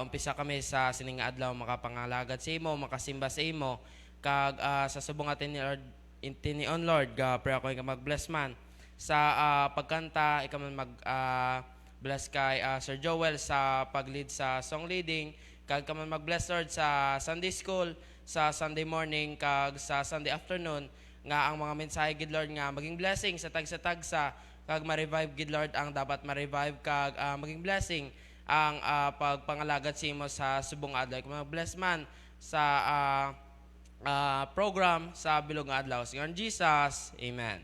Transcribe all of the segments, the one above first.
umpisa kami sa sining nga adlaw makapangalagad sa imo, makasimba sa imo, kag sa subong atin ni Lord, tinion Lord, pray ako nga mag-bless man sa pagkanta, ikaw man mag bless kay Sir Joel sa pag-lead sa song leading, kag ka man mag-bless Lord sa Sunday school, sa Sunday morning, kag sa Sunday afternoon, nga ang mga mensahe gid Lord nga maging blessing sa tagsa-tagsa, kag ma-revive gid Lord ang dapat ma-revive, kag maging blessing ang pagpangalagad sa imo sa subong adlaw. Kung mag-bless man sa program sa bilog nga adlaw. Sa Jesus, Amen.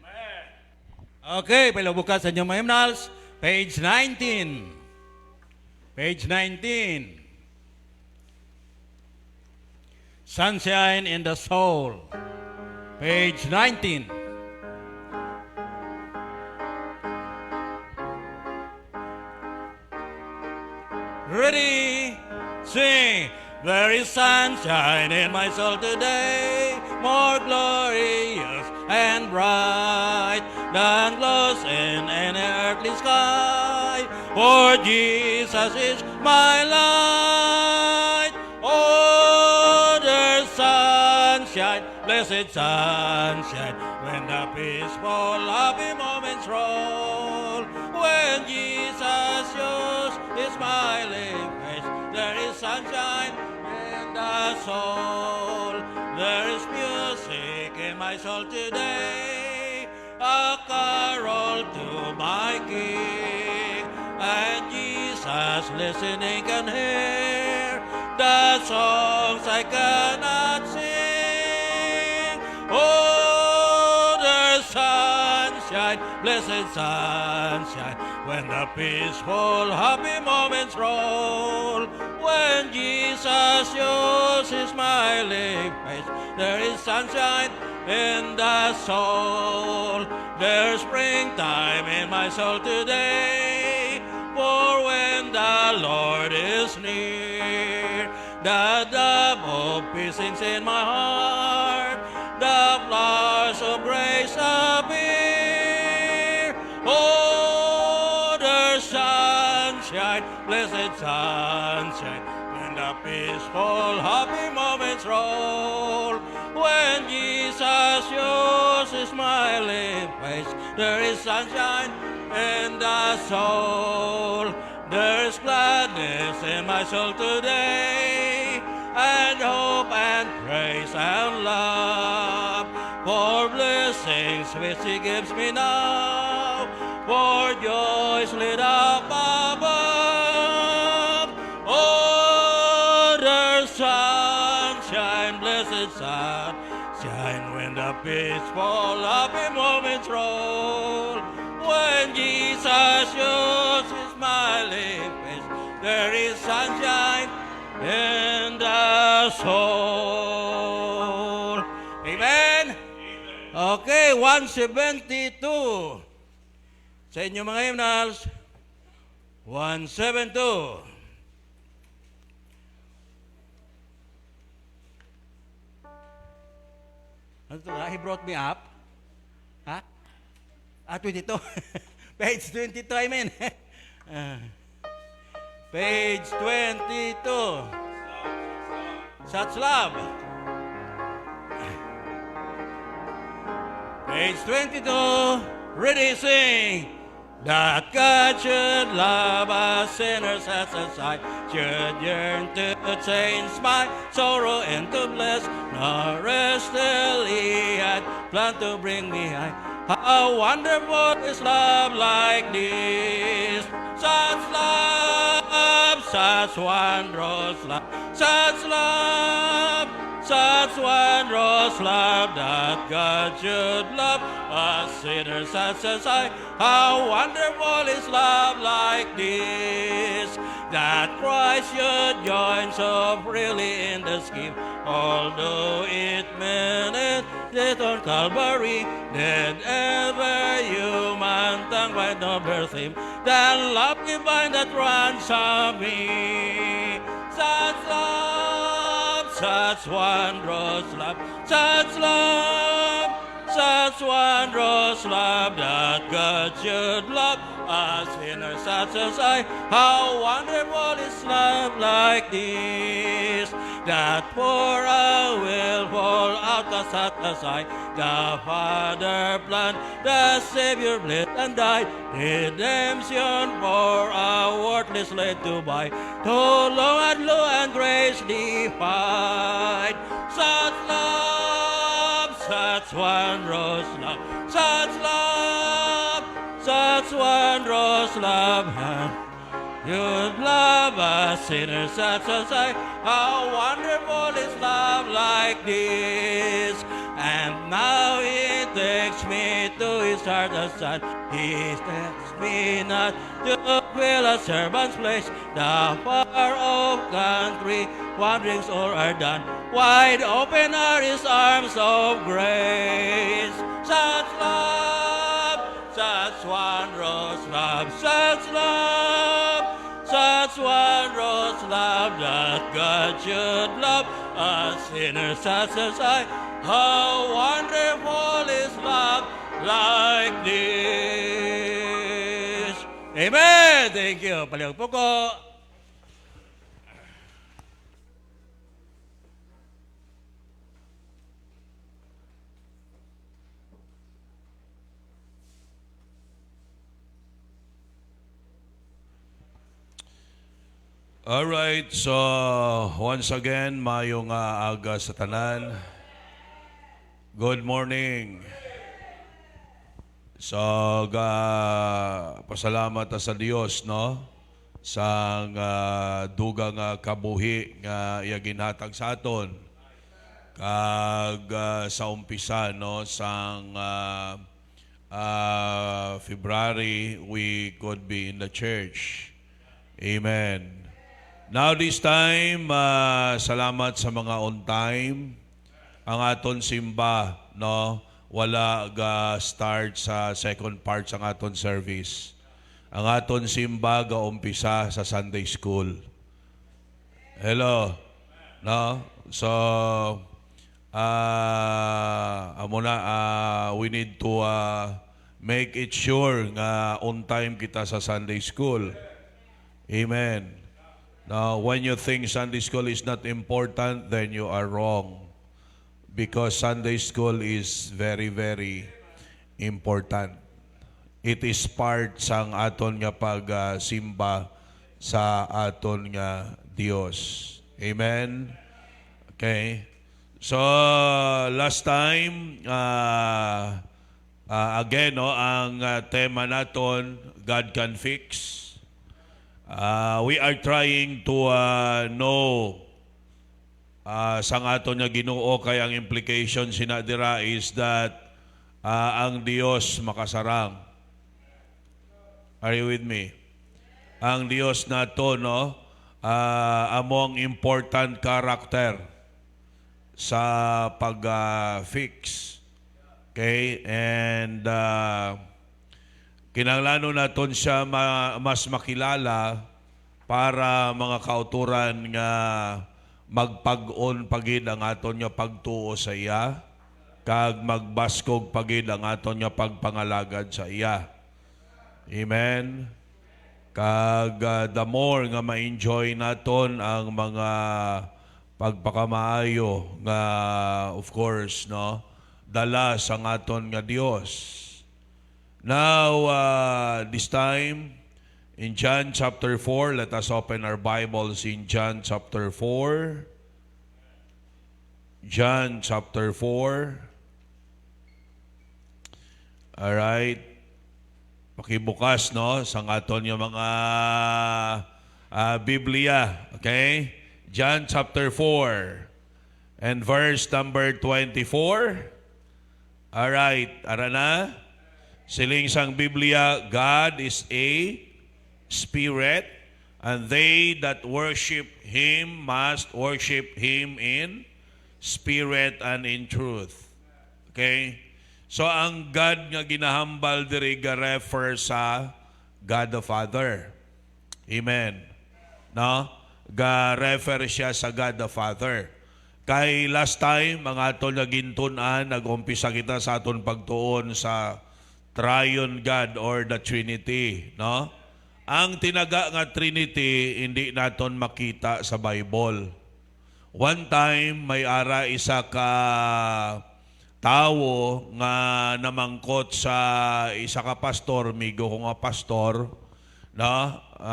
Okay, palubukas sa inyong mga hymnals. Page 19. Page 19. Sunshine in the Soul. Page 19. Ready? Sing. There is sunshine in my soul today, more glorious and bright than glows in any earthly sky. For Jesus is my light. Oh, there's sunshine, blessed sunshine, when the peaceful, happy moments roll. When Jesus shows his smiling face, there is sunshine in the soul. There is music in my soul today, a carol to my King. And Jesus listening can hear the songs I cannot sing. Oh, the sunshine, blessed sunshine, when the peaceful, happy moments roll. When Jesus shows his smiling face, there is sunshine in the soul. There's springtime in my soul today, for when the Lord is near, the dove of peace sings in my heart, the flowers of grace appear. Oh, the sunshine, blessed sunshine, when the peaceful, happy moments roll. When Jesus shows his smiling face, there is sunshine in the soul. There's gladness in my soul today, and hope and praise and love, for blessings which he gives me now, for joys lit up above. Oh, there's sunshine, blessed sunshine, when the peaceful, happy moments roll. When Jesus shows his smiling face, there is sunshine in the soul. Amen? Okay, 172. Sa inyo mga hymnals, 172. Ano ito? He brought me up? Ha? 22. Page 22, I mean. Page 22. Such love. Page 22. Ready, sing. That God should love us sinners as a sight, should yearn to change my sorrow into bliss, nor rest till he had planned to bring me high. How wonderful is love like this, such love, such wondrous love, such love, such wondrous love, that God should love us sinners such as I. How wonderful is love like this, that Christ should join so freely in the scheme, although it meant death on Calvary, did ever human tongue find nobler theme than love divine that ransomed me. Such love, such wondrous love, such love, such wondrous love, that God should love a sinner such as I. How wonderful is love like this, that for I will fall out to satisfy. The Father planned, the Savior bled and died, redemption for a worthless slave to buy. Too long and low and grace defied. Such love, such wondrous love, such love, such wondrous love. You'd love a sinner such as I. How wonderful is love like this. And now he takes me to his heart as son. He takes me not to fill a servant's place. The far off country wanderings all are done. Wide open are his arms of grace. Such love, such wondrous love, such love, such wondrous love, that God should love a sinner such as I. How wonderful is love like this. Amen. Thank you. Palihog po ko. Alright, so once again, mayong aga sa tanan. Good morning. So, pasalamat sa Dios, no? Sa dugang kabuhi nga iya ginhatag sa aton. Kag sa umpisa, no? Sang February, we could be in the church. Amen. Now this time, salamat sa mga on time. Ang aton simba, no, wala ga start sa second part sa aton service. Ang aton simba ga umpisa sa Sunday school. Hello. No? So we need to make it sure nga on time kita sa Sunday school. Amen. Now, when you think Sunday school is not important, then you are wrong. Because Sunday school is very, very important. It is part sang aton nga pag-simba sa aton nga Dios. Amen? Okay. So, last time, again, no, ang tema naton, God can fix. We are trying to know sang aton nga Ginoo kay ang implication sinadira is that ang Dios makasarang. Are you with me? Ang Dios nato, no, among important character sa pag-fix. Okay? And kinahanglan naton siya mas makilala para mga kauturan nga magpag-on pagid ang aton nga pagtuo sa iya kag magbaskog pagid ang aton nga pagpangalagad sa iya. Amen. Kag the more nga ma-enjoy naton ang mga pagpakamaayo nga of course, no, dala sa aton nga Dios. Now, this time, in John chapter 4, let us open our Bibles in John chapter 4. John chapter 4. Alright. Pakibukas, no, sa aton yung mga Biblia. Okay? John chapter 4 and verse number 24. Alright. Ara na? Siling sang Biblia, God is a spirit, and they that worship Him must worship Him in spirit and in truth. Okay? So, ang God nga ginahambal diri ga-refer sa God the Father. Amen. No? Ga-refer siya sa God the Father. Kay last time, ang aton nga gintunan, nag-umpisa kita sa aton pagtuon sa Triune God or the Trinity, no? Ang tinaga nga Trinity hindi naton makita sa Bible. One time may ara isa ka tawo nga namangkot sa isa ka pastor, migo ko nga pastor, no?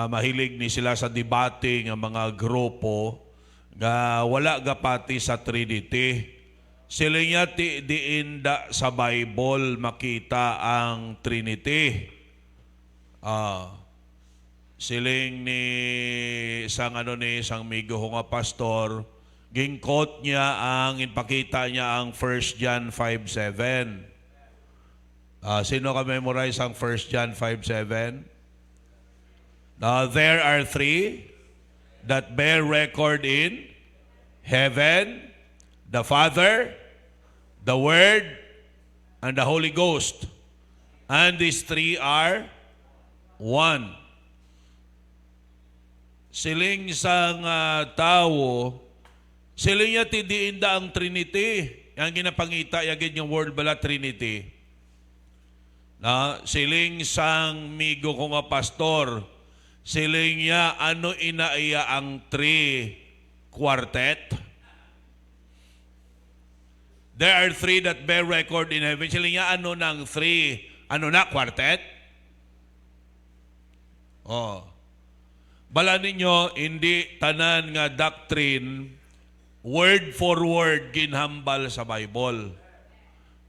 Mahilig ni sila sa debate nga mga grupo nga wala gapati sa Trinity. Sila niya diinda sa Bible makita ang Trinity. Siling ni isang isang migo ko nga pastor, ging-quote niya inpakita niya ang 1 John 5:7. Sino ka memorize ang 1 John 5:7? There are three that bear record in heaven, the Father, the Word, and the Holy Ghost. And these three are one. Siling sang tao, siling niya tidiinda ang Trinity. Yang ginapangita, yagin yung word bala Trinity. Siling sang migo ko nga pastor, siling niya ano inaiya ang quartet. There are three that bear record in heaven. Siling niya ano ng three? Ano na, quartet? Bala ninyo, hindi tanan nga doctrine, word for word, ginhambal sa Bible.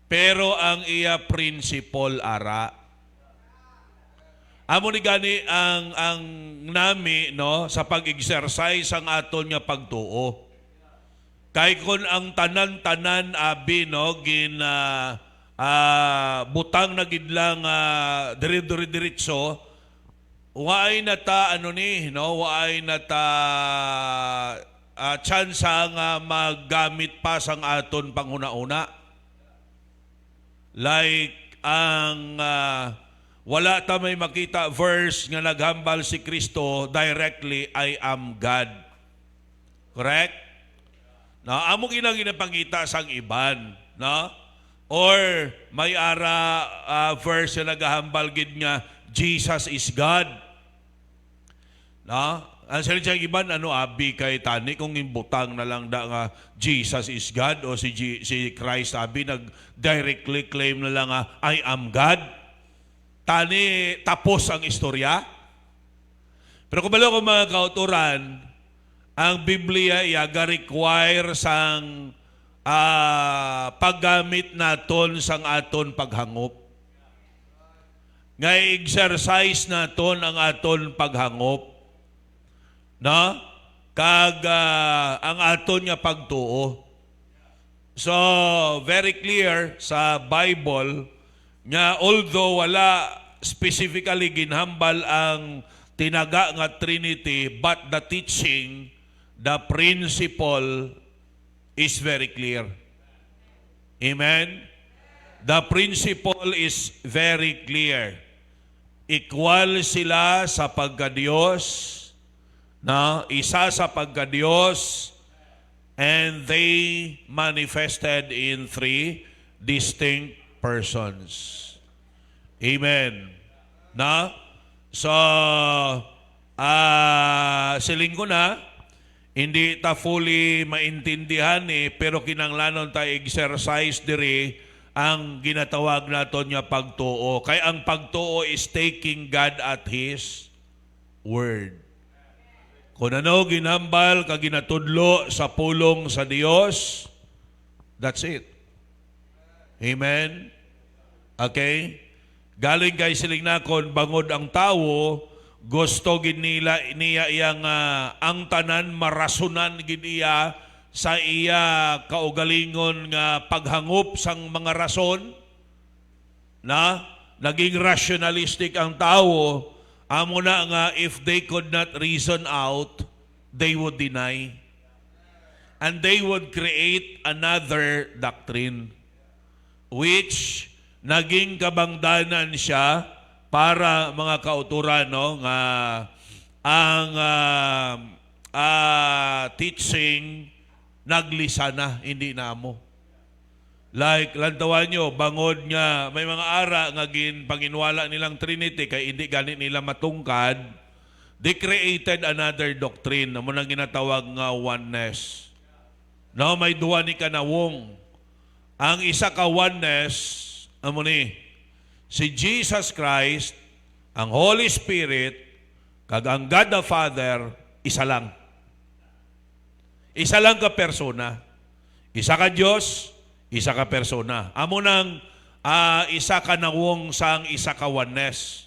Pero ang iya principle ara. Amo ni gani ang nami no sa pag-exercise ang aton nga pagtuo. Kay kun ang tanan-tanan abi no butang na gidlang dire-diretso, waay na ta waay na ta chance nga maggamit pa sang aton panghuna-una. Like ang wala ta may makita verse nga naghambal si Kristo directly, I am God. Correct? Amo ginapangita sang iban, no? Or may ara verse na naghambal gid nga Jesus is God. No? Ang salitang iban abi kay tani kung imbutang na lang da nga Jesus is God o si Christ abi nag directly claim na lang I am God. Tani tapos ang istorya. Pero kung balo ko mga kauturan, ang Biblia iaga require sang paggamit naton sang aton paghangop. Nga exercise naton ang aton paghangop. No? Kag ang aton nga pagtuo. So, very clear sa Bible nga although wala specifically ginhambal ang tinaga nga Trinity, but the teaching, the principle is very clear. Amen? The principle is very clear. Equal sila sa pagka-Diyos, na isa sa pagka-Diyos, and they manifested in three distinct persons. Amen. So, siling ko na, hindi ta fully maintindihan pero kinanglanon ta exercise diri ang ginatawag naton nga pagtuo. Kay ang pagtuo is taking God at His Word. Kung ano ginambal ka ginatudlo sa pulong sa Dios, that's it. Amen? Okay? Galing kay siling nakon, bangod ang tawo, gusto gid niya iyang ang tanan marasunan gid iya sa iya kaugalingon nga paghangop sang mga rason, na naging rationalistic ang tawo. Amo na nga, if they could not reason out, they would deny. And they would create another doctrine, which naging kabangdanan siya para mga kauturan, no, nga ang teaching naglisa na, hindi na mo. Like, lantawan nyo, bangod nga, may mga ara nga panginwala nilang Trinity, kay hindi ganit nila matungkad, they created another doctrine na mo nang ginatawag nga oneness. No, may duwa ni kanawong. Ang isa ka oneness, amo ni, si Jesus Christ, ang Holy Spirit, kag ang God the Father, isa lang. Isa lang ka persona. Isa ka Diyos, isa ka persona. Amo nang isa ka nawong sang isa ka oneness.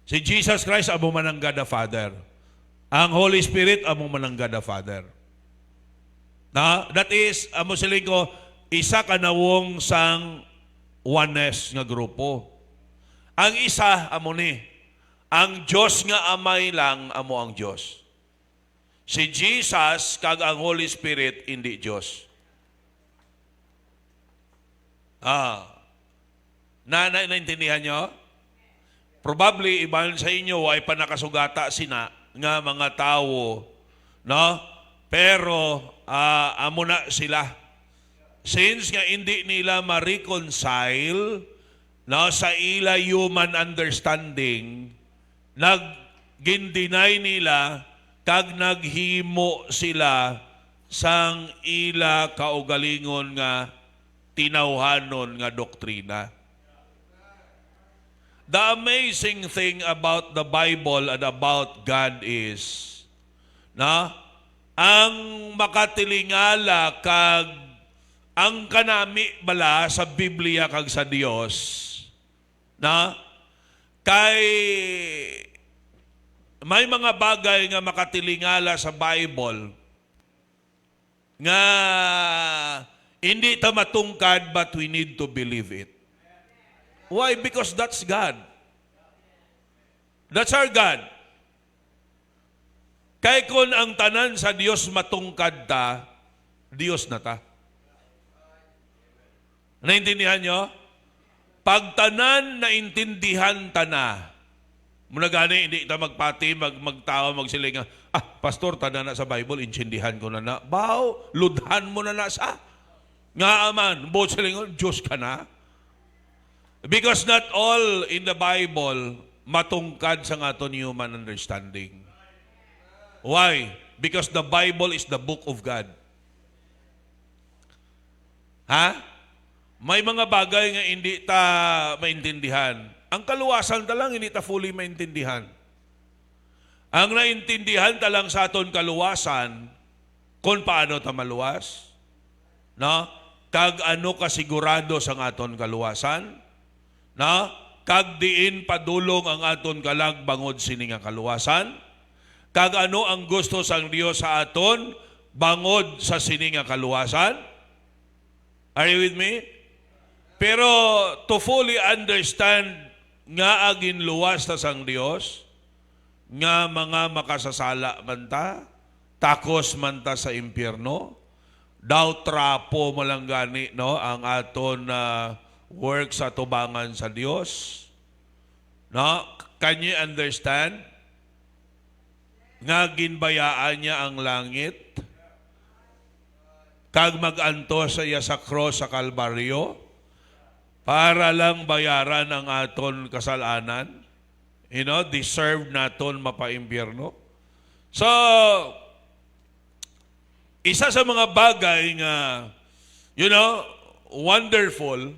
Si Jesus Christ, amo man ang God the Father. Ang Holy Spirit, amo man ang God the Father. That is, amo siling ko, isa ka nawong sang oneness nga grupo. Ang isa, amo ni, ang Diyos nga amay lang, amo ang Diyos. Si Jesus, kag ang Holy Spirit, hindi Diyos. Naintindihan nyo? Probably, iban sa inyo, ay panakasugata sina nga mga tao, no? Pero, amo na sila. Since nga hindi nila ma-reconcile, no, sa ila human understanding, gindinay nila, kag naghimo sila sang ila kaugalingon nga tinawhanon nga doktrina. The amazing thing about the Bible and about God is, na ang makatilingala kag ang kanami bala sa Biblia kag sa Dios, na kay may mga bagay nga makatilingala sa Bible nga hindi ta matungkad, but we need to believe it. Why? Because that's God. That's our God. Kay kung ang tanan sa Dios matungkad ta, Dios na ta. Naintindihan nyo? Pag tanan naintindihan ta na, muna gani, hindi ta magpati, magtawa, magsiling, pastor, tanan na sa Bible, intindihan ko na. Baw, ludhan mo na sa. Nga aman, buot siling, Diyos ka na. Because not all in the Bible matungkad sa aton human understanding. Why? Because the Bible is the book of God. May mga bagay nga hindi ta maintindihan. Ang kaluwasan ta lang hindi ta fully maintindihan. Ang naintindihan ta lang sa aton kaluwasan kung paano ta maluwas, no? Kag ano kasigurado sa aton kaluwasan, na kag diin padulong ang aton kalag bangod sini nga kaluwasan, kag ano ang gusto sang Dios sa aton bangod sa sini nga kaluwasan. Are you with me? Pero to fully understand nga agin luwas ta sang Dios, nga mga makasasala man ta, takos man ta sa impyerno, daw trapo mo lang gani, no, ang aton work sa tubangan sa Dios. No? Can you understand? Nga ginbayaan niya ang langit, kag mag-antos siya sa cross sa Kalbaryo, para lang bayaran ang aton kasalanan. You know, deserve naton mapaimpyerno. So, isa sa mga bagay nga, you know, wonderful,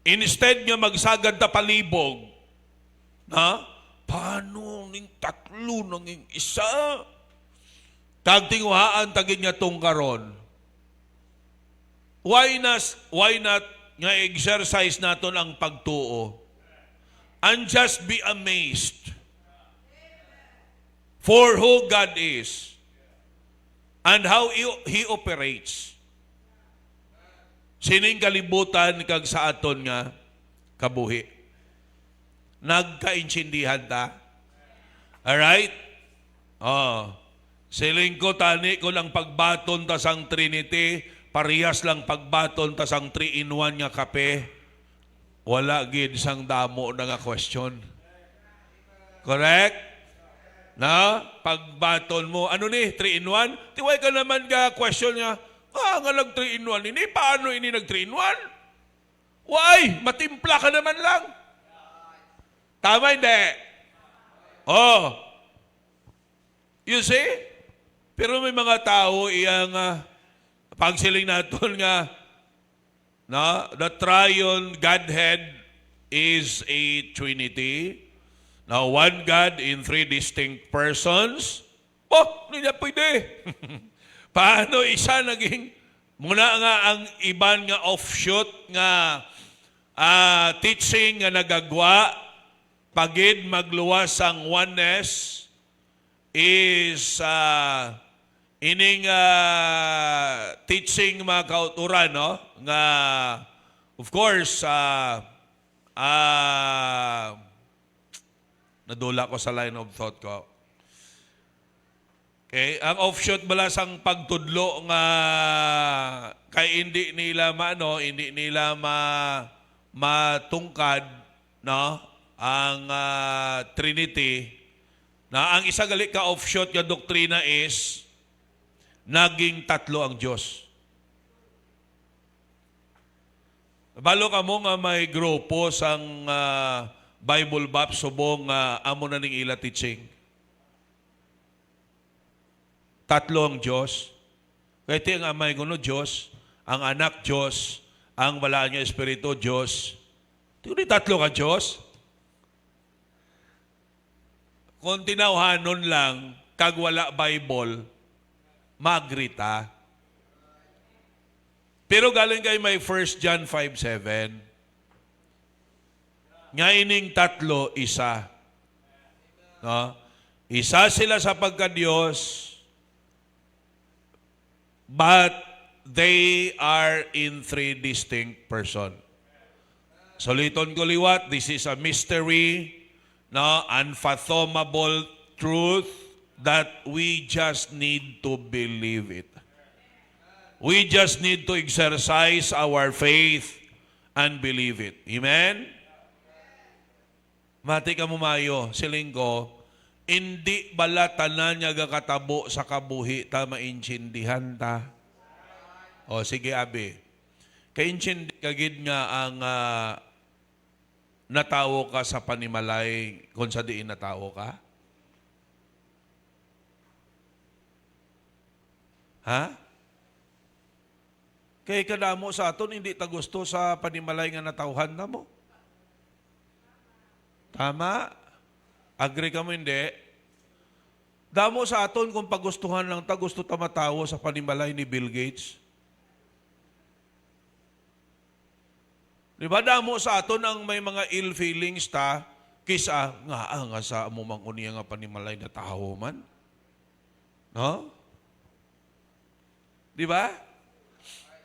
instead nga magsagad ta palibog, paano ning tatlo nang isa? Kag tinguhaan tagid nga tungkaron. Why not nga exercise naton ang pagtuo? And just be amazed for who God is and how He operates. Sining kalibutan kag sa aton nga kabuhi. Nagkaintindihan ta? Alright? Siling ko tani ko lang pagbaton ta sang Trinity, parehas lang pagbaton ta sang 3-in-1 nga kape. Wala gid sang damo na nga question. Correct? Na? Pagbaton mo, ano ni, 3-in-1? Tiway ka naman ka question niya, Nga nag 3 in 1 ini. Paano ini nag 3 in 1? Why? Matimpla ka naman lang. Tama hindi? Oh. You see? Pero may mga tao iyang pagsiling natin nga the triune Godhead is a Trinity. Now, one God in 3 distinct persons. Oh, hindi na pwede. Paano isa naging, muna nga ang iban nga offshoot nga teaching nga nagagwa, pagid magluwas ang oneness, is ining teaching mga kauturan, no? Nga, of course, nadula ko sa line of thought ko. Okay, ang offshoot bala sang pagtudlo nga kay hindi nila hindi nila matungkad, no? Ang Trinity. Na ang isa gali ka offshoot nga doktrina is naging tatlo ang Diyos. Balo ka mo nga may grupo sang Bible Bap subong amo na ning ila teaching. Tatlo ang Diyos. Kaya iti ang amay kuno Diyos, ang anak Diyos, ang wala niya Espiritu Diyos. Ito tatlo ka Diyos. Kung tinawhanon lang, kag wala Bible, magrita. Pero galing kay may 1 John 5:7. Nga ining tatlo, isa. No? Isa sila sa pagka-Diyos, but they are in 3 distinct persons. Suliton ko liwat, this is a mystery, no, unfathomable truth that we just need to believe it. We just need to exercise our faith and believe it. Amen? Mati ka mumayo, siling ko, hindi bala tanan niya gakatabo sa kabuhi ta maintindihan ta. O sige abi, kaintindi kagid nga ang natawo ka sa panimalay kung sa diin natawo ka? Ha? Kay kadamo sa aton, hindi ta gusto sa panimalay nga natawhan na mo. Tama? Agree ka mo hindi? Damo sa aton kung pagustuhan lang ta, gusto ta matawo sa panimalay ni Bill Gates. Diba damo sa aton ang may mga ill feelings ta, kisa nga sa mo mang uniya nga panimalay na tao man. No? Diba?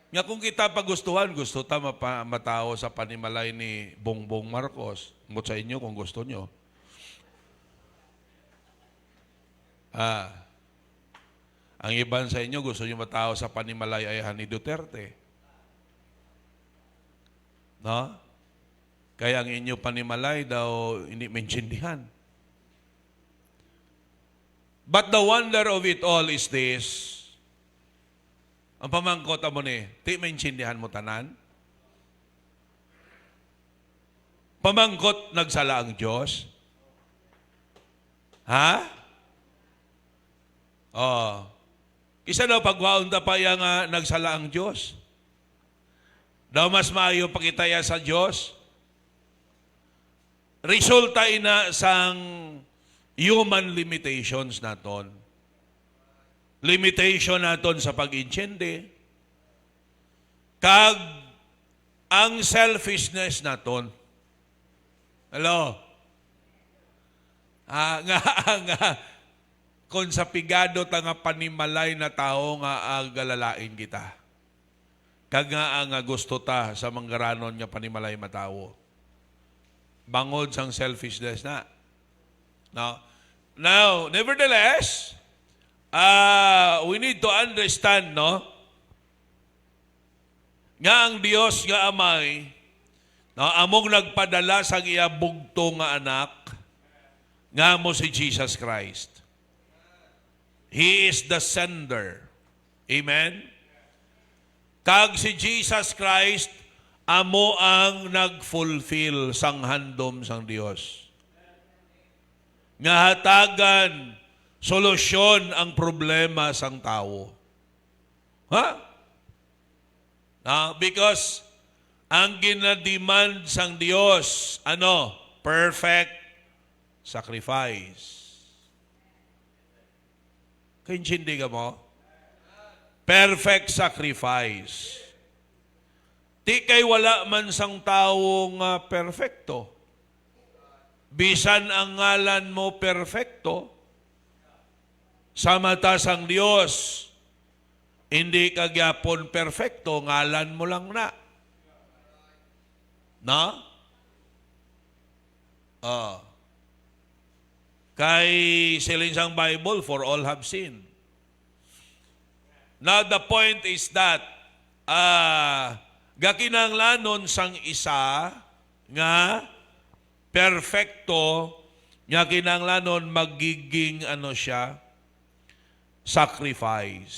Nga kung kita pagustuhan, gusto ta matao sa panimalay ni Bongbong Marcos. Ngot sa inyo kung gusto nyo. Ang iban sa inyo, gusto nyo matao sa panimalay ay ni Duterte. No? Kaya ang inyo panimalay daw hindi maintindihan. But the wonder of it all is this. Ang pamangkot mo ni, di maintindihan mo tanan? Pamangkot nagsala ang Diyos? Ha? Oh. Isa daw pagwaon ta pa yang nagsala ang Diyos. Daw mas maayo pakitaya sa Diyos. Resulta ina sang human limitations naton. Limitation naton sa pag-intindi. Kag ang selfishness naton. Hello? Nga kung sa pigado ta nga panimalay na tao nga galalain kita. Kag nga ang gusto ta sa manggaranon nga panimalay matawo. Bangod sang selfishness na. Now, nevertheless, we need to understand, no? Nga ang Dios nga amay, no, among nagpadala sa iya bugto nga anak, nga mo si Jesus Christ. He is the sender. Amen? Kag si Jesus Christ, amo ang nag-fulfill sang handom sang Dios. Nga hatagan, solusyon ang problema sang tao. Ha? Because ang ginademand sang Dios, perfect sacrifice. Kaintindi ka mo? Perfect sacrifice. Di kay wala man sang tao nga perfecto. Bisan ang ngalan mo perfecto, sa mata sang Dios, hindi ka gyapon perfecto, ngalan mo lang na. No? Kay siling sang Bible, for all have sinned. Now the point is that gakinanglanon sang isa nga perfecto nga kinanglanon magiging siya sacrifice.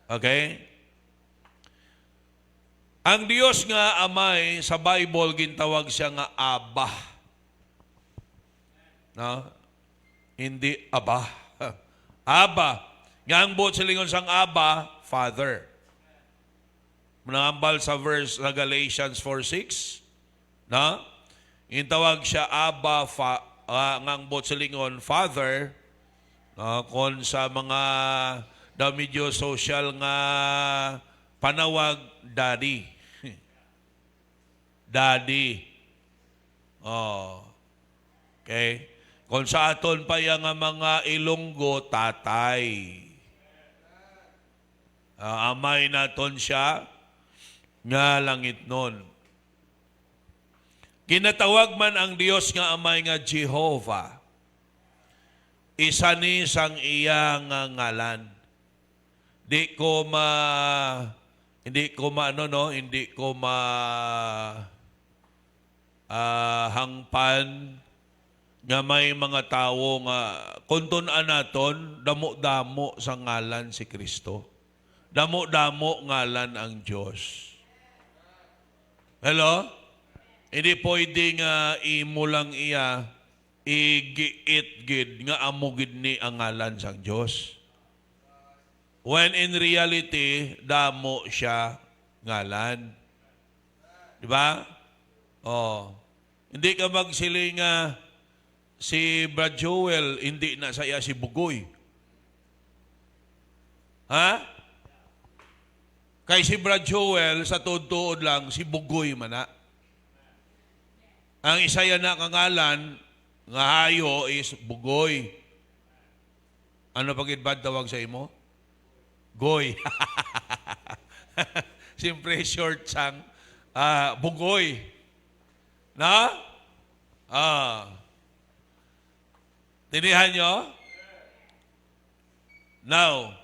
Okay? Ang Dios nga Amay sa Bible gintawag siya nga Abba. No? Hindi Aba. Abba. Nga ang buot silingon sang Abba, Father. Manangambal sa verse sa Galatians 4:6, no? Intawag siya Abba, nga ang buot silingon Father, no? Kon sa mga daw medyo social nga panawag, Daddy. Daddy. Okay? Kung sa aton pa yung mga Ilonggo, tatay. Amay naton siya, nga langit nun. Ginatawag man ang Diyos nga amay nga Jehovah. Isa ni sang iyang ngalan. Hindi ko hangpan nga may mga tao nga kuntun-an naton damo-damo sa ngalan si Kristo. Damo-damo ngalan ang Diyos. Hello? Hindi pwede nga imo lang iya igiit gid nga amugid ni ang ngalan sang Diyos. When in reality, damo siya ngalan. Di ba? Hindi ka magsiling si Brad Joel, hindi na saya si Bugoy. Ha? Kay si Brad Joel, sa tuod-tuod lang, si Bugoy man na. Ang isa yan na kangalan, nga hayo is Bugoy. Ano pag-idbad tawag sa imo? Goy. Siyempre short sang Bugoy. Na? Tinihan nyo? Now,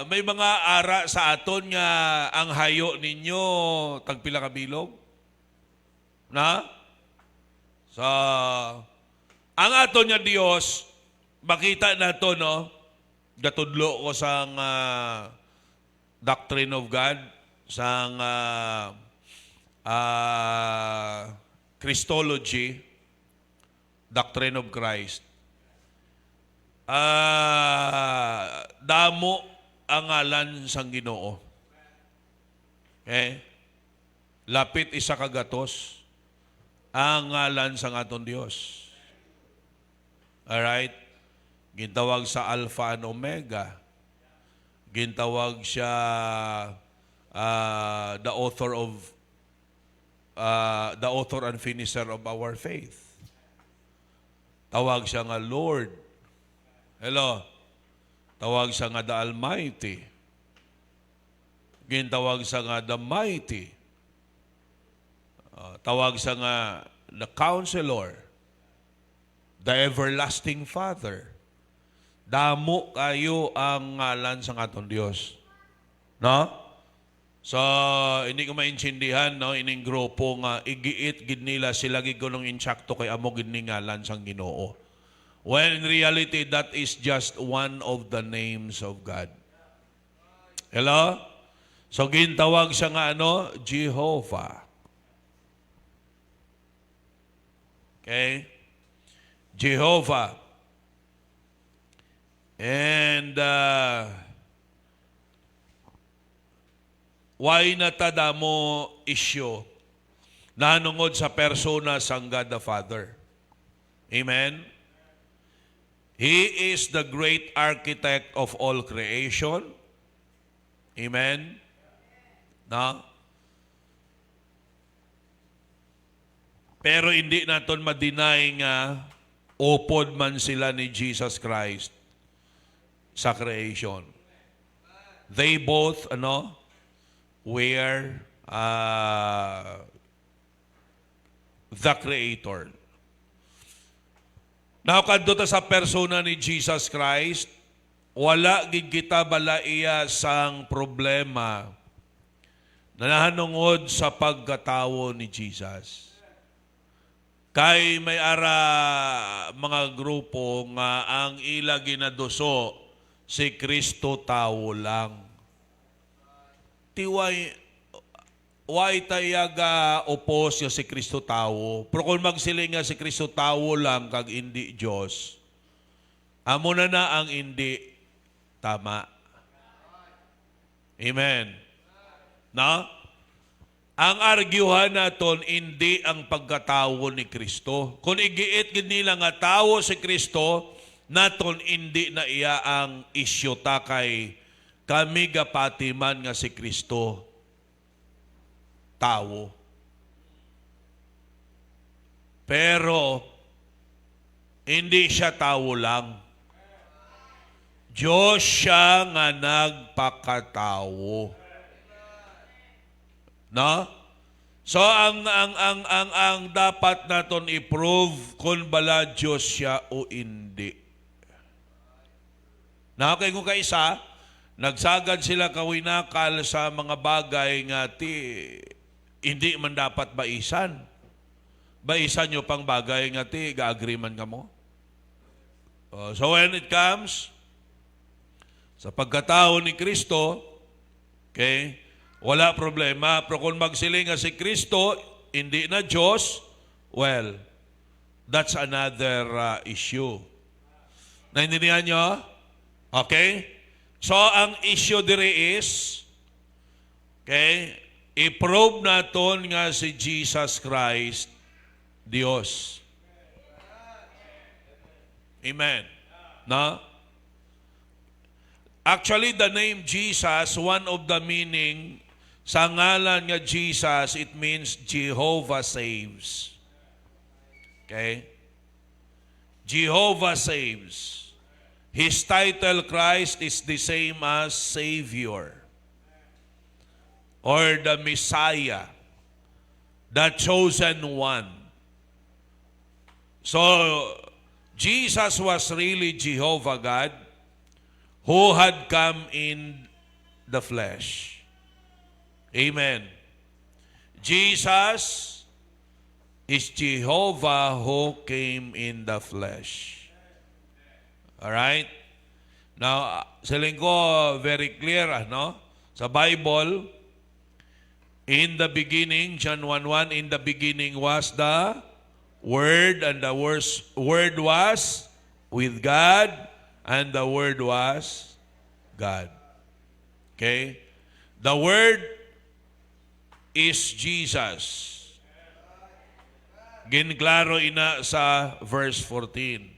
may mga ara sa aton nga ang hayo ninyo tagpila ka bilog? Na? So, ang aton nga Dios, makita na to, no? Gatudlo ko sang Doctrine of God, sang Christology, Doctrine of Christ. Damo ang ngalan sang Ginoo. Okay? Lapit isa kagatos ang ngalan sang aton Dios. Alright? Gintawag sa Alpha and Omega. Gintawag siya the author and finisher of our faith. Tawag siya nga Lord. Hello? Tawag siya nga the Almighty. Gintawag siya nga the Mighty. Tawag siya nga the Counselor. The Everlasting Father. Damo kayo ang ngalan sa aton Dios. No? So, hindi ko maintindihan, no? Ining grupo nga, igiit gid nila sila gid ko nung insakto kay amo gid ni ngalan sang Ginoo. When in reality, that is just one of the names of God. Hello? So gintawag siya nga ano? Jehovah. Okay? Jehovah. And why natada mo issue nanungod sa persona sang God the Father? Amen? He is the great architect of all creation. Amen? No? Pero hindi naton ma-deny nga upod man sila ni Jesus Christ sa creation. They both, were the Creator. Now, kadto ta sa persona ni Jesus Christ, wala gid kita balaiya sang problema na nahanungod sa pagkatawo ni Jesus. Kay may ara mga grupo nga ang ila ginaduso si Kristo tawo lang. Tiway tayaga opos si Kristo tawo. Pero kung magsiling nga si Kristo tawo lang kag hindi Diyos, amo na ang hindi tama. Amen. No? Ang arguhan naton hindi ang pagkatawo ni Kristo. Kung igiit gid nila nga tawo si Kristo, naton hindi na iya ang isyu ta kay kami gapatiman nga si Kristo tawo. Pero hindi siya tawo lang. Diyos siya nga nagpakatawo. No? So ang dapat naton i-prove kung bala Diyos siya o hindi. Na kay kung kaisa, nagsagad sila kawinakal sa mga bagay nga hindi man dapat baisan. Baisan nyo pang bagay nga ga-agree man ka mo. So when it comes sa pagkatao ni Kristo, okay, wala problema. Pero kung magsiling nga si Kristo, hindi na Diyos, well, that's another issue. Naintindihan nyo? Okay? So, ang issue dire is, okay, i-probe naton nga si Jesus Christ, Diyos. Amen. No? Actually, the name Jesus, one of the meaning sa ngalan nga Jesus, it means Jehovah saves. Okay? Jehovah saves. His title, Christ, is the same as Savior or the Messiah, the chosen one. So, Jesus was really Jehovah God who had come in the flesh. Amen. Jesus is Jehovah who came in the flesh. Alright? Now, siling ko very clear, sa Bible, in the beginning, John 1:1, in the beginning was the Word, and the Word was with God, and the Word was God. Okay? The Word is Jesus. Ginklaro ina sa verse 14.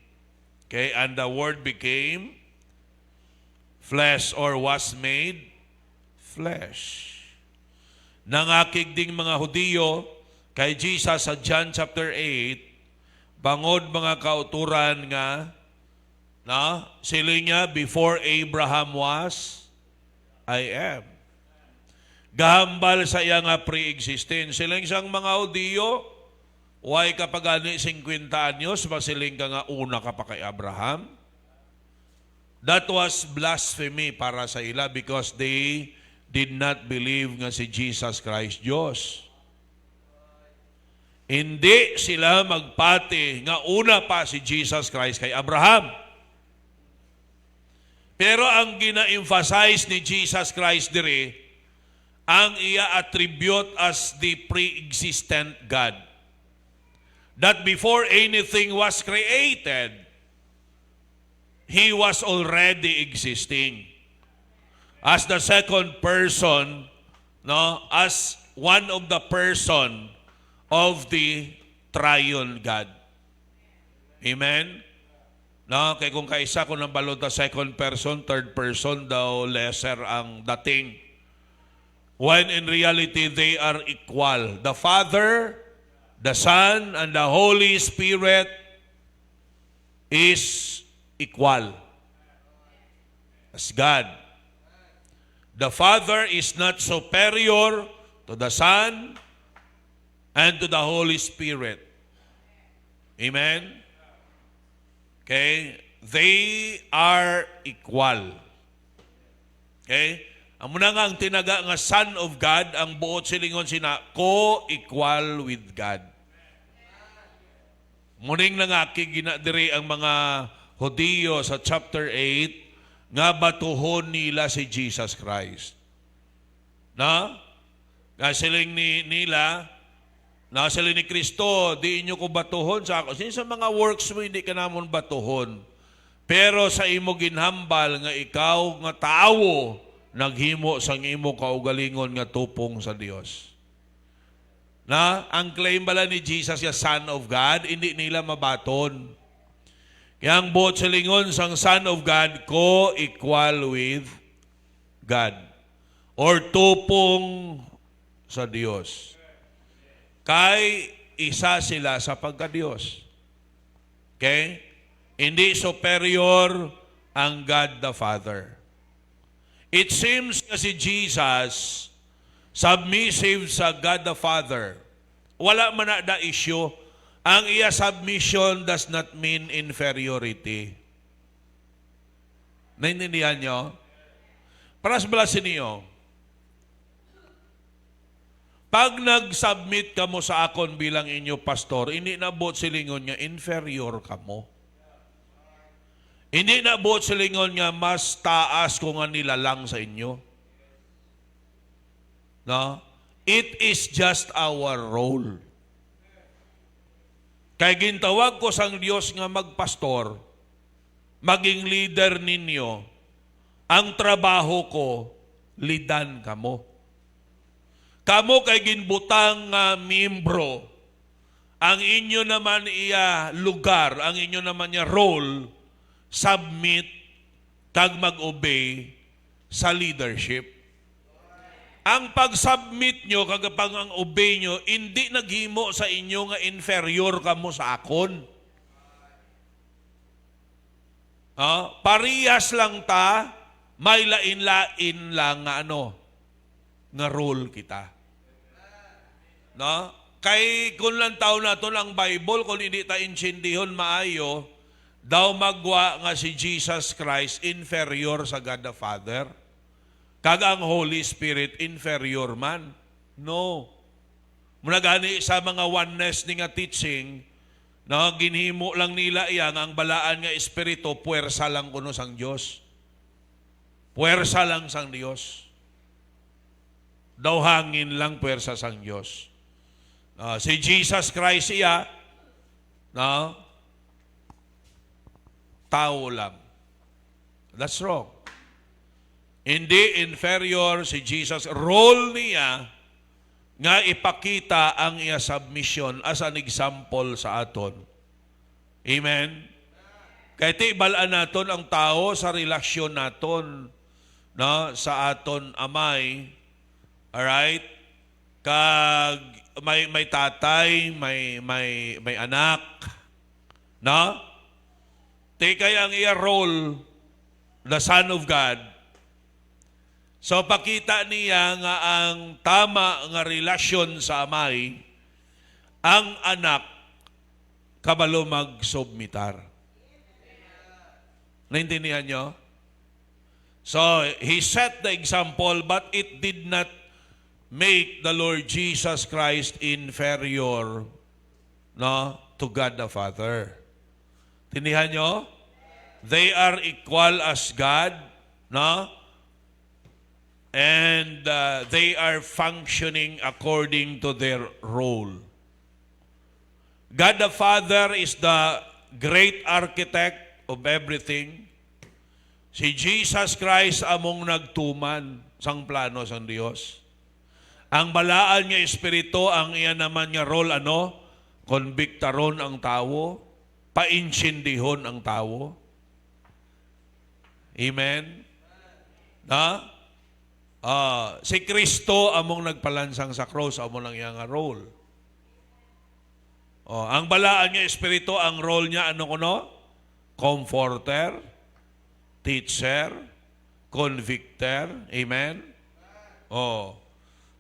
Okay? And the Word became flesh or was made flesh. Nangakig ding mga Hudiyo kay Jesus sa John chapter 8, bangod mga kauturan nga, siling niya, before Abraham was, I am. Gahambal sa iya nga pre-existence. Siling siyang mga Hudiyo, why kapag ani 50 anyos, masiling ka nga una ka pa kay Abraham? That was blasphemy para sa ila because they did not believe nga si Jesus Christ Diyos. Hindi sila magpati nga una pa si Jesus Christ kay Abraham. Pero ang gina-emphasize ni Jesus Christ dire, ang iya attribute as the pre-existent God. That before anything was created, He was already existing. As the second person, no, as one of the person of the triune God. Amen? No, kay kung kaisa kung nabalod na second person, third person daw lesser ang dating. When in reality they are equal. The Father, the Son, and the Holy Spirit is equal as God. The Father is not superior to the Son and to the Holy Spirit. Amen? Okay? They are equal. Okay? Ang muna nga ang tinaga nga Son of God, ang buot silingon sina, co-equal with God. Muning na nga ginadiri ang mga Hudiyo sa chapter 8, nga batuhon nila si Jesus Christ. Na? Nga siling nila, na siling ni Kristo, di inyo ko batuhon sa ako. Sa mga works mo, hindi ka namon batuhon. Pero sa imo ginhambal, nga ikaw nga tao, naghimo sang imo kaugalingon nga tupong sa Dios. Na? Ang claim bala ni Jesus ya Son of God, hindi nila mabaton. Kaya ang buot silingon sang Son of God, co-equal with God. Or tupong sa Diyos. Kay isa sila sa pagka-Diyos. Okay? Hindi superior ang God the Father. It seems na si Jesus submissive sa God the Father. Wala man na issue. Ang iya submission does not mean inferiority. Naintindihan nyo? Paras balasin niyo. Pag nag-submit ka mo sa akon bilang inyo pastor, hindi na buot silingon niya, inferior ka mo. Hindi na buot silingon niya, mas taas ko nga nilalang sa inyo. No? It is just our role. Kaya gintawag ko sang Diyos nga magpastor, maging leader ninyo, ang trabaho ko, lidan kamo. Kamo kay ginbutang nga membro, ang inyo naman iya lugar, ang inyo naman iya role, submit, kag mag-obey sa leadership. Ang pag-submit nyo, kagapang ang obey nyo, hindi naghimo sa inyo nga inferior kamo sa akon. Parehas lang ta, may lain-lain lang nga nga role kita. No? Kay kung lang tao naton ang Bible, kung hindi ta insindihon maayo, daw magwa nga si Jesus Christ inferior sa God the Father. Kag ang Holy Spirit inferior man. No. Muna gani sa mga oneness ni nga teaching, no, ginhimo lang nila iya nga ang balaan nga espiritu, puwersa lang kuno sang Dios. Puwersa lang sang Dios. Daw hangin lang puwersa sang Dios. Si Jesus Christ iya, no, tao lang. That's wrong. Hindi inferior si Jesus. Role niya nga ipakita ang iya submission as an example sa aton. Amen? Kaya tibalaan naton ang tao sa relasyon naton, no, sa aton amay. Alright? Kag may tatay, may anak, no? Kay ang iya role, the Son of God. So pakita niya nga ang tama nga relasyon sa amay, ang anak kabalo magsubmitar. Naintindihan nyo? So he set the example, but it did not make the Lord Jesus Christ inferior, no, to God the Father. Tindihan nyo? They are equal as God, no? And they are functioning according to their role. God the Father is the great architect of everything. Si Jesus Christ among nagtuman sang plano sang Dios. Ang balaan nga Espiritu, ang iyan naman nga role, ano? Konbiktaron ang tao, painsindihon ang tao. Amen? Na? Si Kristo among nagpalansang sa cross, among lang iyang role. Ang balaan nga Espiritu, ang role niya, ano kuno? Comforter, teacher, convictor. Amen?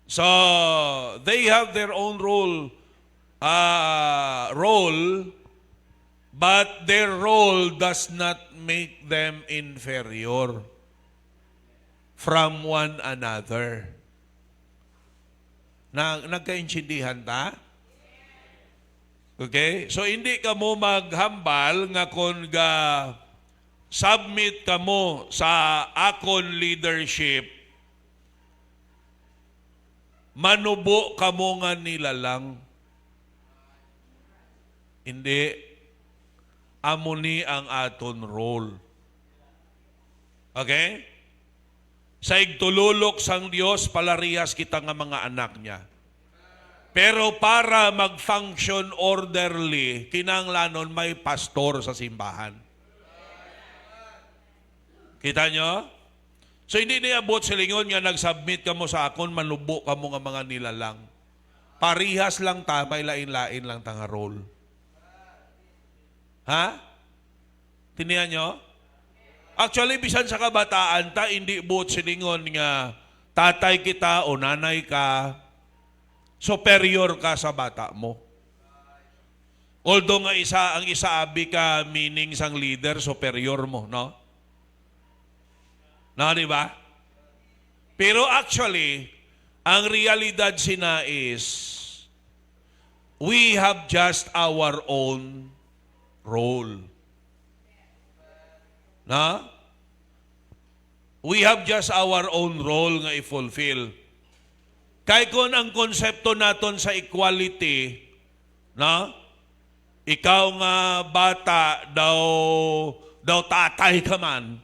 So, they have their own role, but their role does not make them inferior from one another. Nagkaintindihan ta? Okay? So, hindi ka mo maghambal nga kung submit ka mo sa akon leadership, manubo ka mo nga nila lang. Hindi. Amo ni ang aton role. Okay? Sa igtululok sang Dios, palarihas kita nga mga anak niya. Pero para mag-function orderly, kinanglanon may pastor sa simbahan. Kita nyo? So hindi niabot silingon nga nag-submit ka mo sa akon, manubo ka mo nga mga nilalang. Parihas lang ta, may lain-lain lang tanga role. Ha? Tinihan nyo? Actually, bisan sa kabataan ta, hindi buot silingon nga tatay kita o nanay ka, superior ka sa bata mo. Although nga ang isaabi ka meaning sang leader, superior mo, no? No, di ba? Pero actually, ang realidad sina is, we have just our own role. Na? We have just our own role nga i-fulfill. Kaya kung ang konsepto naton sa equality, na? Ikaw nga bata daw tatay ka man,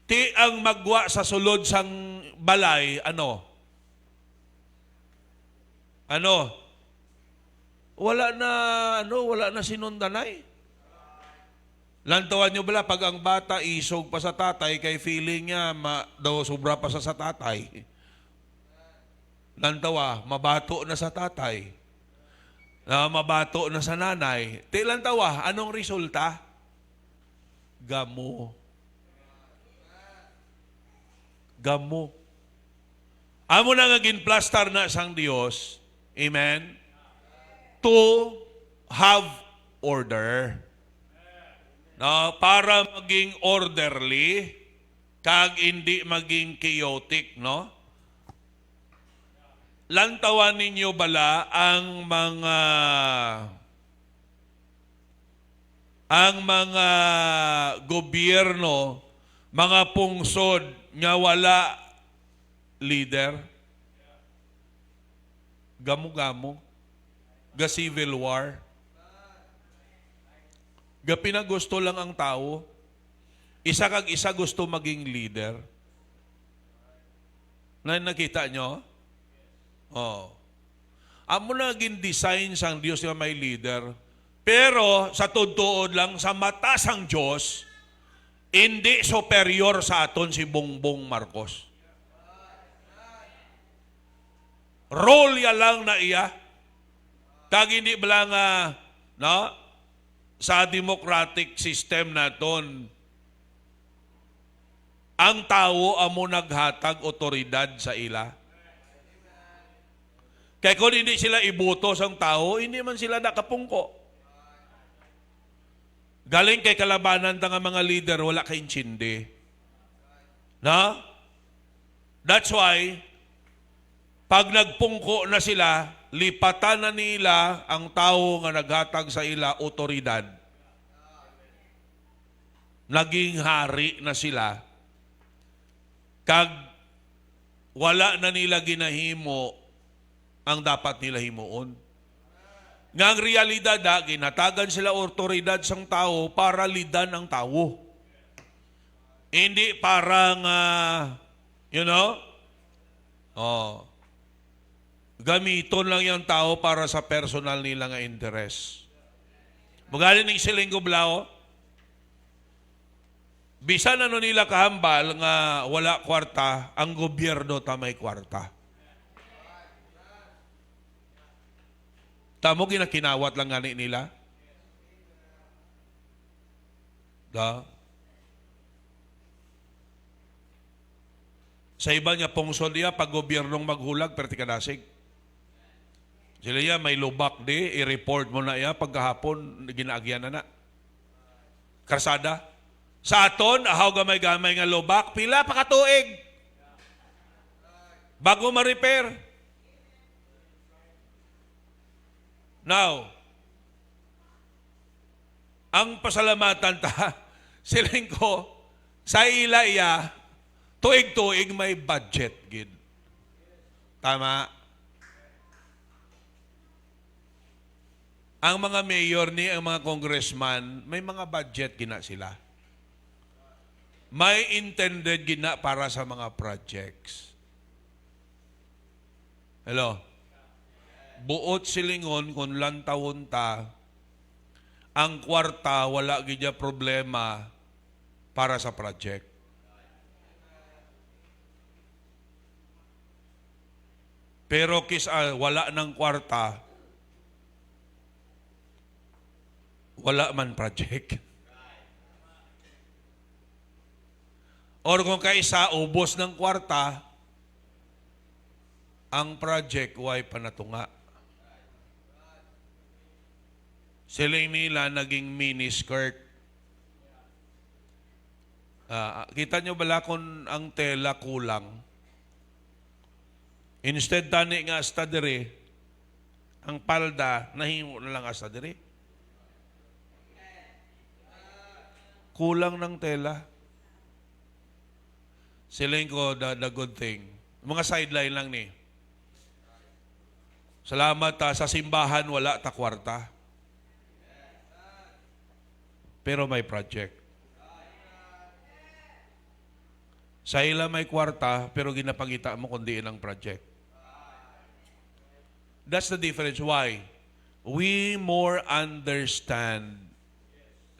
ti ang magwa sa sulod sang balay, ano? Wala na sinundanay. Lantawan nyo bala, pag ang bata isog pa sa tatay, kay feeling niya daw sobra pa sa tatay. Lantawa, mabato na sa tatay. Mabato na sa nanay. Ti lantawa, anong resulta? Gamo. Amo na nga ginplastar na sang Dios, amen, to have order. No, para maging orderly, kag hindi maging chaotic, no? Lantawan ninyo bala ang mga gobyerno, mga pungsod nga wala leader, gamo-gamo, ga civil war, ga pinagusto lang ang tao, isa kag isa gusto maging leader. Nakita nyo? Amo na gin-design sang Diyos nga may leader, pero sa tuod lang, sa mata sang Diyos, hindi superior sa aton si Bongbong Marcos. Role ya lang na iya. Kag hindi bala nga, no? Sa democratic system naton, ang tao amo naghatag otoridad sa ila. Kaya kung hindi sila iboto sang tao, hindi man sila nakapungko. Galing kay kalabanan ta nga mga leader, wala kay intindi. No? That's why, pag nagpungko na sila, lipatan na nila ang tao nga naghatag sa ila otoridad. naging hari na sila, kag wala na nila ginahimo ang dapat nila himuon. Nga ang realidad, ginatagan sila otoridad sang tao para lidan ang tao. Hindi parang, gamiton lang yung tao para sa personal nila nga interest. Magaling ng siling gublao, bisan ano nila kahambal nga wala kwarta, ang gobyerno ta may kwarta. Tamo ginakinawat lang gani nila. Sa iba niya pungsod niya, pag gobyernong maghulag, perti kadasig. Sila niya, may lubak di, i-report mo na iya, pagkahapon, ginaagyan na. Karsada. Sa aton, ahaw gamay-gamay nga lubak, pila pa katuig. Bago ma-repair. Now, ang pasalamatan ta, siling ko, sa ila iya, tuig-tuig may budget, gid. Tama? Ang mga mayor ni, ang mga congressman, may mga budget gina sila. May intended gina para sa mga projects. Hello? Buot silingon kung lantawon ta, ang kwarta wala gidya problema para sa project. Pero wala ng kwarta, wala man project. Or kung kaisa ubos ng kwarta, ang project way panatunga. Siling nila naging miniskirt. Kita nyo bala kung ang tela kulang? Instead tani nga asta diri, ang palda nahimo na lang asta diri. Kulang ng tela. Siling ko the good thing. Mga sideline lang ni. Salamat sa simbahan wala ta kwarta. Pero may project. Sa ila may kwarta, pero ginapangita mo kundi ang project. That's the difference. Why? We more understand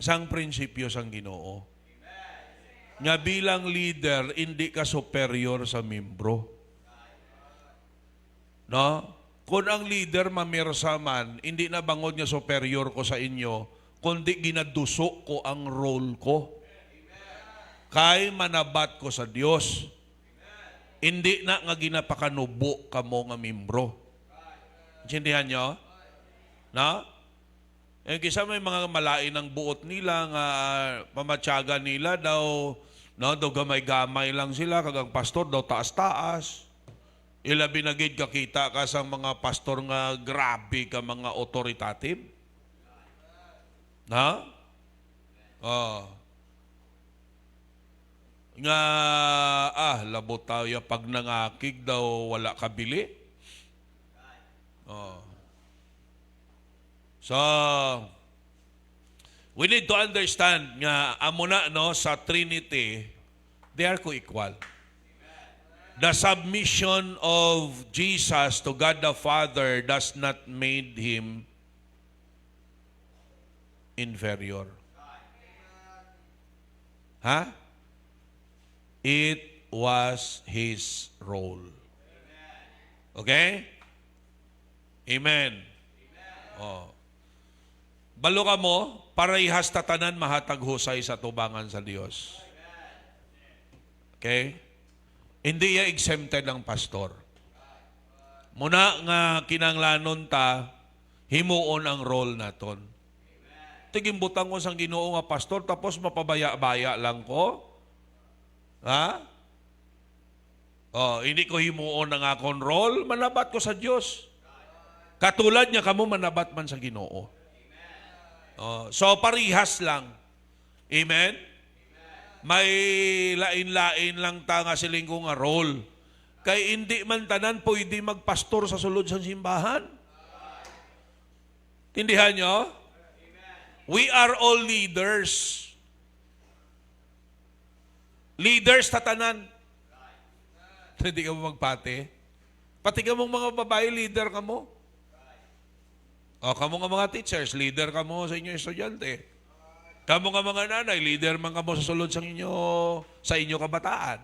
sang prinsipyo sang Ginoo. Nga bilang leader, hindi ka superior sa membro. No? Kung ang leader mamirsa man, hindi na bangod nga superior ko sa inyo, kundi ginaduso ko ang role ko. Kay manabat ko sa Dios. Hindi na nga ginapakanubo ka mo nga membro. Intindihan nyo? Na? Kisa may mga malain ng buot nila nga pamatyaga nila daw, no, daw gamay-gamay lang sila, kagang pastor daw taas-taas. Ilabi na gid kakita ka sa mga pastor nga grabe ka mga authoritative. Na? Nga, labot tayo pag nangakig daw wala kabili. So, we need to understand nga amuna no sa Trinity, they are co-equal. The submission of Jesus to God the Father does not make him inferior. It was his role. Okay? Amen. Balo ka mo, parehas tatanan mahatag husay sa tubangan sa Dios. Okay? Hindi ya exempted ang pastor. Muna nga kinanglanon ta, himuon ang role naton. Tigimbutang ko sang Ginoo nga pastor, tapos mapabaya-baya lang ko. Hindi ko himuon ang akong role, manabat ko sa Diyos. Katulad niya kamo manabat man sa Ginoo. So parihas lang. Amen? may lain-lain lang ta nga siling ko nga role. Kay hindi man tanan pwede magpastor sa sulod sa simbahan. Tindihan nyo? We are all leaders. Leaders tatanan. Hindi ka mo magpate. Pati ka mong mga babae, leader ka mo. O, kamo nga mga teachers, leader ka mo sa inyo estudyante. Kamo nga mga nanay, leader man ka mo sa sulod sa inyo kabataan.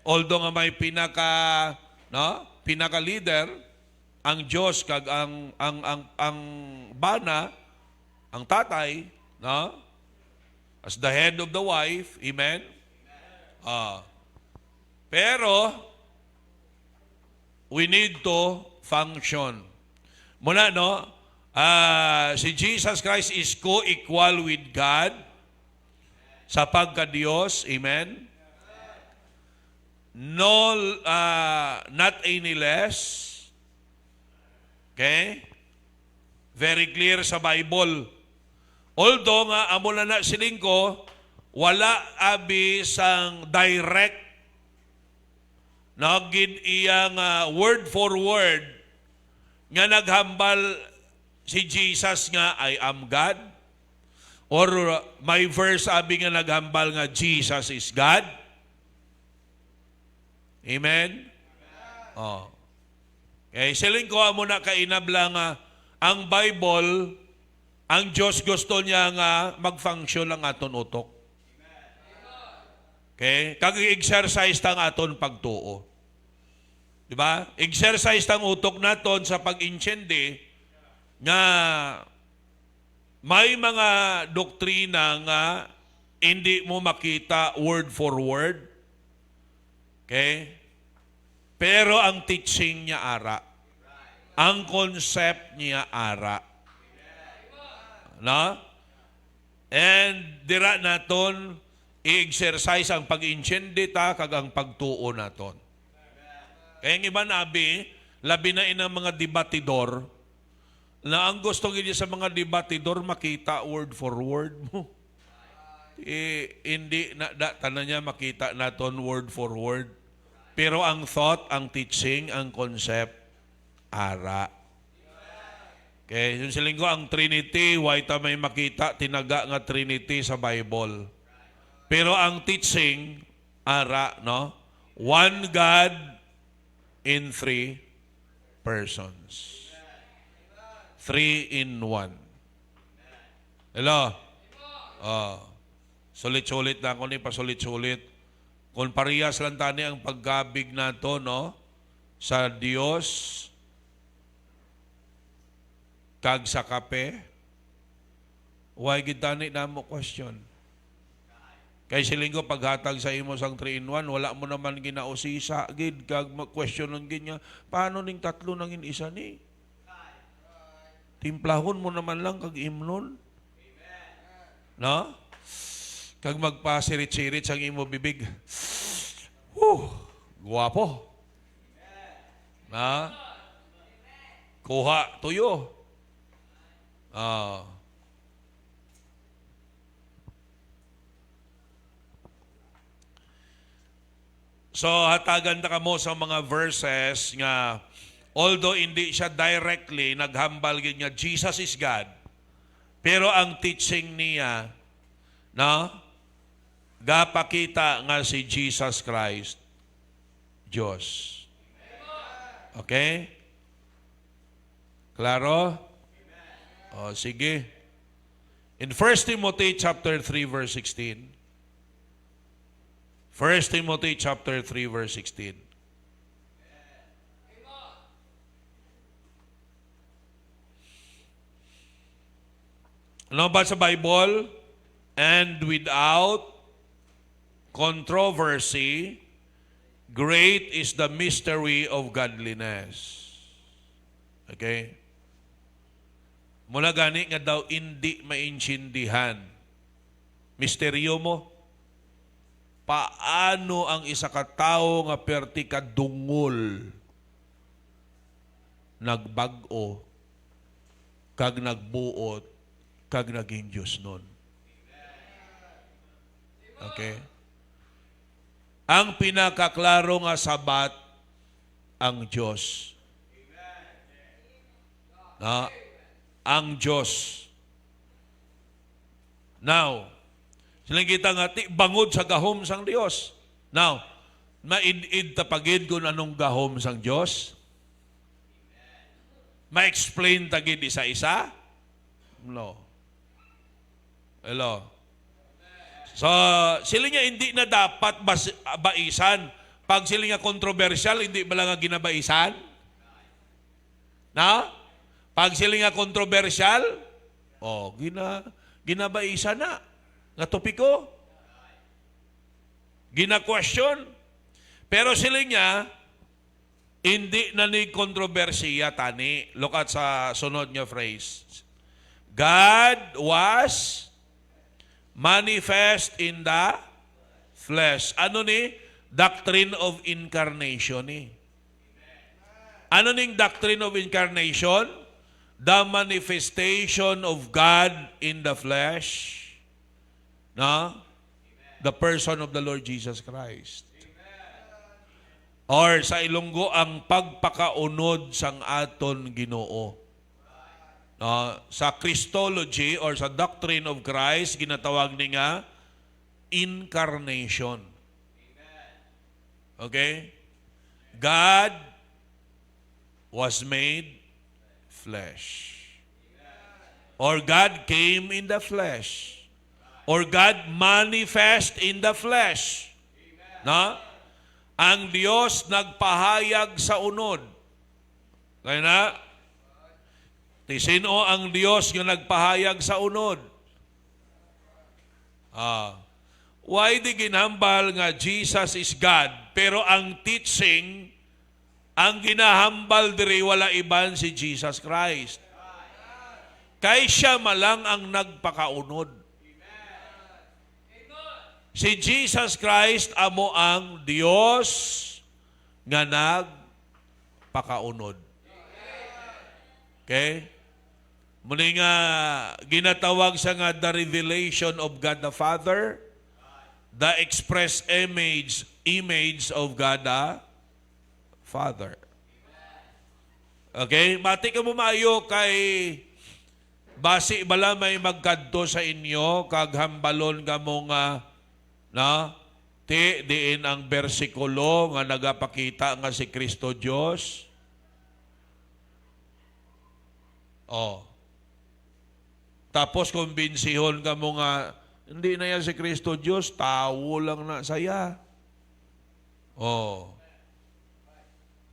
Although nga may pinaka-leader, ang Diyos kag ang bana, ang tatay, no? As the head of the wife, amen? Pero, we need to function. Muna, no? Si Jesus Christ is co-equal with God sa pagka-Diyos. Amen? No, not any less. Okay? Very clear sa Bible. Although nga, amo na siling ko, wala abi sang direct nagid iyang word for word nga naghambal si Jesus nga I am God, or may verse abi nga naghambal nga Jesus is God. Amen? Oh. Okay, siling ko amo na kainabla nga ang Bible, ang Diyos gusto niya nga mag-function ang aton utok. Okay? Kag-exercise tang aton pagtuo. Di ba? Exercise tang utok naton sa pag-intindi nga may mga doktrina nga hindi mo makita word for word. Okay? Pero ang teaching niya ara. Ang concept niya ara. No? And dira naton i-exercise ang pag-intindi ta kag ang pagtuo naton. Kaya ang iba nabi, labi na inang mga debatidor, na ang gusto nila sa mga debatidor makita word for word mo. Hindi na tanan niya makita naton word for word. Pero ang thought, ang teaching, ang concept, ara. Okay, yung silinggo, ang Trinity, why ta may makita, tinaga nga Trinity sa Bible. Pero ang teaching, ara, no? One God in three persons. 3 in 1. Hello? Sulit-sulit na ako ni pasulit-sulit. Kung parehas lang tani ang paggabig nato, no? Sa Dios kag sa kape, why gitani na mo question? Kay silinggo paghatag sa imo sang 3 in 1, wala mo naman ginausisa gid kag mag-question ng ginya, paano ning tatlo nangin isa ni? Timplahon mo naman lang kag imnon. No? Kag magpasirit-sirit sang imo bibig. Guwapo. Na? Kuha tuyo. So, hatagan na ka mo sa mga verses nga, although hindi siya directly naghambal nga Jesus is God, pero ang teaching niya, no, gapakita nga si Jesus Christ, Diyos. Okay? Klaro? O, sige. In 1 Timothy chapter 3 verse 16, 1 Timothy chapter 3 verse 16. Ano ba sa Bible? And without controversy, great is the mystery of godliness. Okay? Mula gani nga daw hindi maintindihan. Misteryo mo. Paano ang isa ka tao nga perti ka dungol nagbag-o kag nagbuot kag naging Diyos nun. Okay? Ang pinakaklaro nga sabat ang Diyos. Na, ang Diyos. Now, silang kita nga bangod sa gahom sang Dios. Now, maid-id tapagid kung anong gahom sang Diyos? Ma-explain tagid isa-isa? No. Hello. So, sila nga hindi na dapat baisan. Pag sila nga controversial, hindi ba lang nga ginabaisan? Na? Pag sila nga controversial, ginabaisan na. Nga topiko. Gina-question. Pero sila nga, hindi na ni kontrobersiya tani. Look at sa sunod niya phrase. God was manifest in the flesh. Ano ni? Doctrine of incarnation ni. Ano ning doctrine of incarnation? The manifestation of God in the flesh. No? The person of the Lord Jesus Christ. Or sa Ilonggo, ang pagpakaunod sang aton Ginoo. Sa Christology or sa doctrine of Christ, ginatawag ni nga incarnation. Okay? God was made flesh. Or God came in the flesh. Or God manifest in the flesh. No? Ang Diyos nagpahayag sa unod. Kaya na, sino ang Diyos yung nagpahayag sa unod? Why di ginhambal nga Jesus is God, pero ang teaching, ang ginahambal diri wala iban si Jesus Christ. Kay siya malang ang nagpakaunod. Si Jesus Christ amo ang Dios nga nagpakaunod. Okay? Muli nga ginatawag sa nga the revelation of God the Father, the express image of God the Father. Okay? Mati ka mo maayo kay basi bala may magkadto sa inyo kag hambalon ka mo nga diin ang bersikulo nga nagapakita nga si Kristo Diyos. Tapos kumbensihon ka mo nga hindi na yan si Kristo Diyos, tao lang na saya.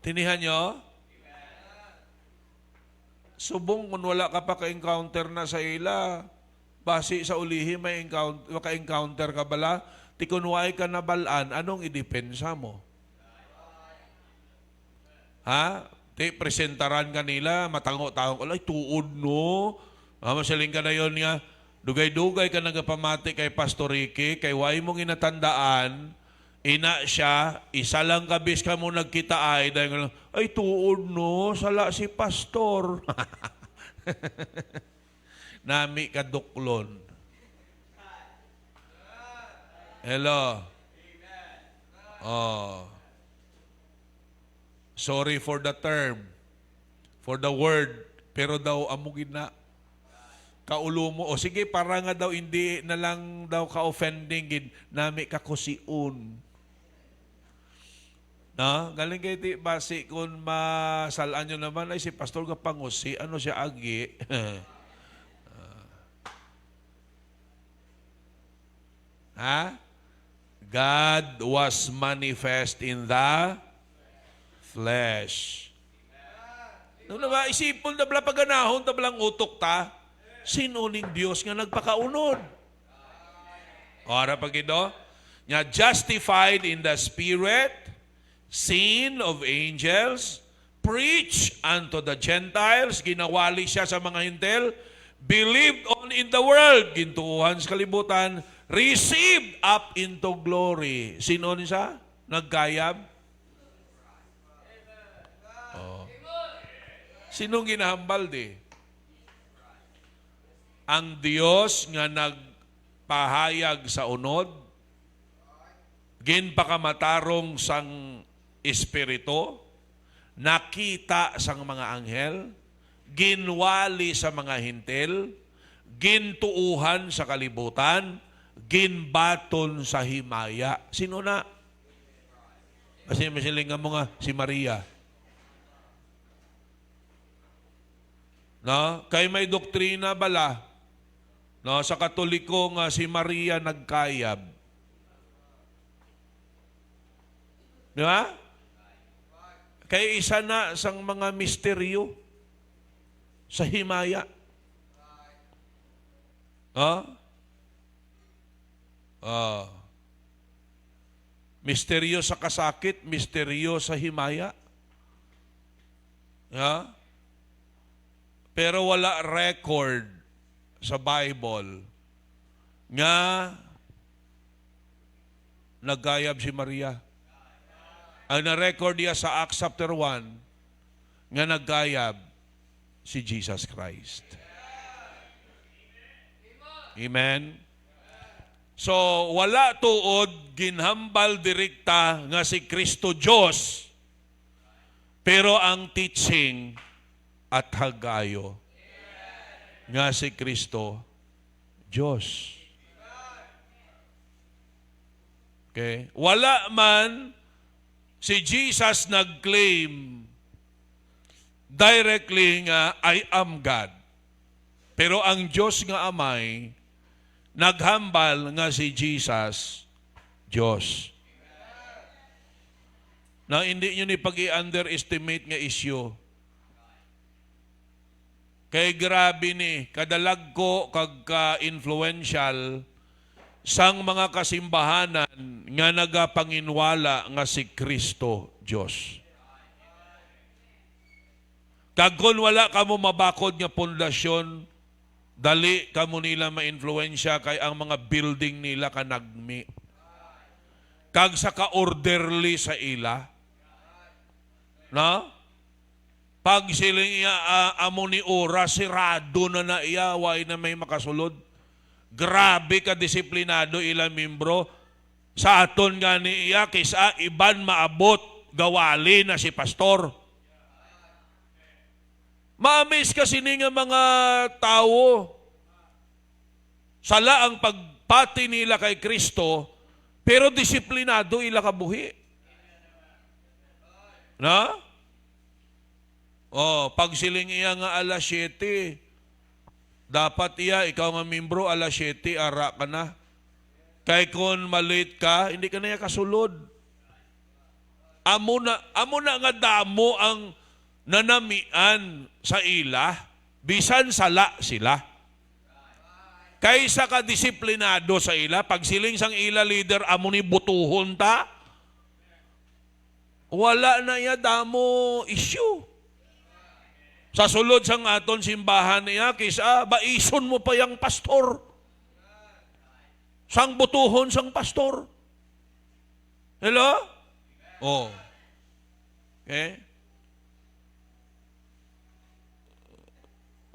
Tinihan nyo? Subong kung wala ka pa ka-encounter na sa ila, basi sa ulihi may maka-encounter ka bala, ti kunway ka na balaan, anong idepensa mo? Ha? Ti presentaran ka nila, matango-tango, ay tuod no. Masaling ka na yun nga, dugay-dugay ka nagapamati kay Pastor Ricky, kay way mong inatandaan, ina siya, isa lang kabis ka mo nagkita dahil ay tuod no, sala si Pastor. Nami kaduklon. Hello. Sorry for the term, for the word, pero daw amugin na. Kaulo mo, sige, para nga daw hindi na lang daw ka-offending, nami kakusiun. Galing kayo ti, basi kung masalaan nyo naman, ay si Pastor kapangusi, ano siya agi? God was manifest in the flesh. Nung naman, isipon na bala paganahon, tablang utok ta, sinuning Diyos nga nagpakaunod. Ora pag ito, nga justified in the Spirit, seen of angels, preached unto the Gentiles, ginawali siya sa mga hintel, believed on in the world, gintuuhan sa kalibutan, received up into glory. Sino siya? Nagkayab? Sinong ginahambal di? Ang Diyos nga nagpahayag sa unod, ginpakamatarong sang espiritu, nakita sang mga anghel, ginwali sa mga hintil, gintuuhan sa kalibutan, ginbaton sa himaya. Sino na? Kasi masilingan mo nga, si Maria. No? Kay may doktrina bala, no? Sa Katoliko nga si Maria nagkayab. Di ba? Kay isa na sang mga misteryo sa himaya. Misteryo sa kasakit, misteryo sa himaya. Pero wala record sa Bible nga nagayab si Maria. Ang na-record niya sa Acts chapter 1 nga nagayab si Jesus Christ. Amen? So, wala tuod, ginhambal direkta nga si Kristo Diyos. Pero ang teaching at hagayo nga si Kristo Diyos. Okay? Wala man si Jesus nag-claim directly nga, I am God. Pero ang Diyos nga amay, naghambal nga si Jesus, Diyos. Na hindi nyo ni pag-i-underestimate nga issue. Kay grabe ni, kadalag ko kag ka-influential sang mga kasimbahanan nga nagapanginwala nga si Kristo Diyos. Kag kung wala kamo mabakod nga pundasyon, dali kamo nila ma-influensya kay ang mga building nila kanagmi. Kag sa ka-orderly sa ila. No? Pag siling amo ni ora, sirado na iya, way na may makasulod. Grabe ka disiplinado ila membro. Sa aton nga ni iya, kisa iban maabot, gawali na si pastor. Maamis kasi ni nga mga tao. Sala ang pagpati nila kay Kristo, pero disiplinado ila kabuhi. Na? Pag siling iya nga alas 7, dapat iya, ikaw nga membro, alas 7, ara ka na. Kay kung malate ka, hindi ka na iya kasulod. Amo na nga damo ang nanamian sa ila, bisan sala sila. Kaysa ka disiplinado sa ila, pag siling sang ila leader, amo ni butuhon ta, wala na iya damo issue. Sa sulod sang aton simbahan niya, kisa baison mo pa yung pastor. Sang butuhon sang pastor. Hello? Okay?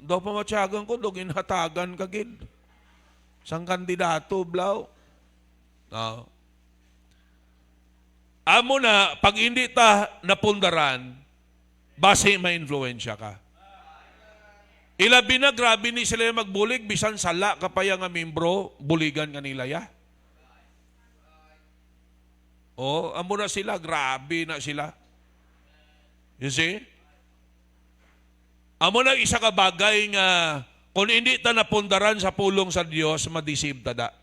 Daw pa matyagan ko, dogin hatagan kagid. Sang kandidato, blaw. Amo na, pag hindi ta napundaran, base ma-influensya ka. Ilabi na, grabe ni sila magbulig, bisan sala kapaya nga membro, buligan nga nila ya. Amo na sila, grabe na sila. You see? Amo na isa ka bagay nga, kung hindi ta napundaran sa pulong sa Diyos, madisib tada.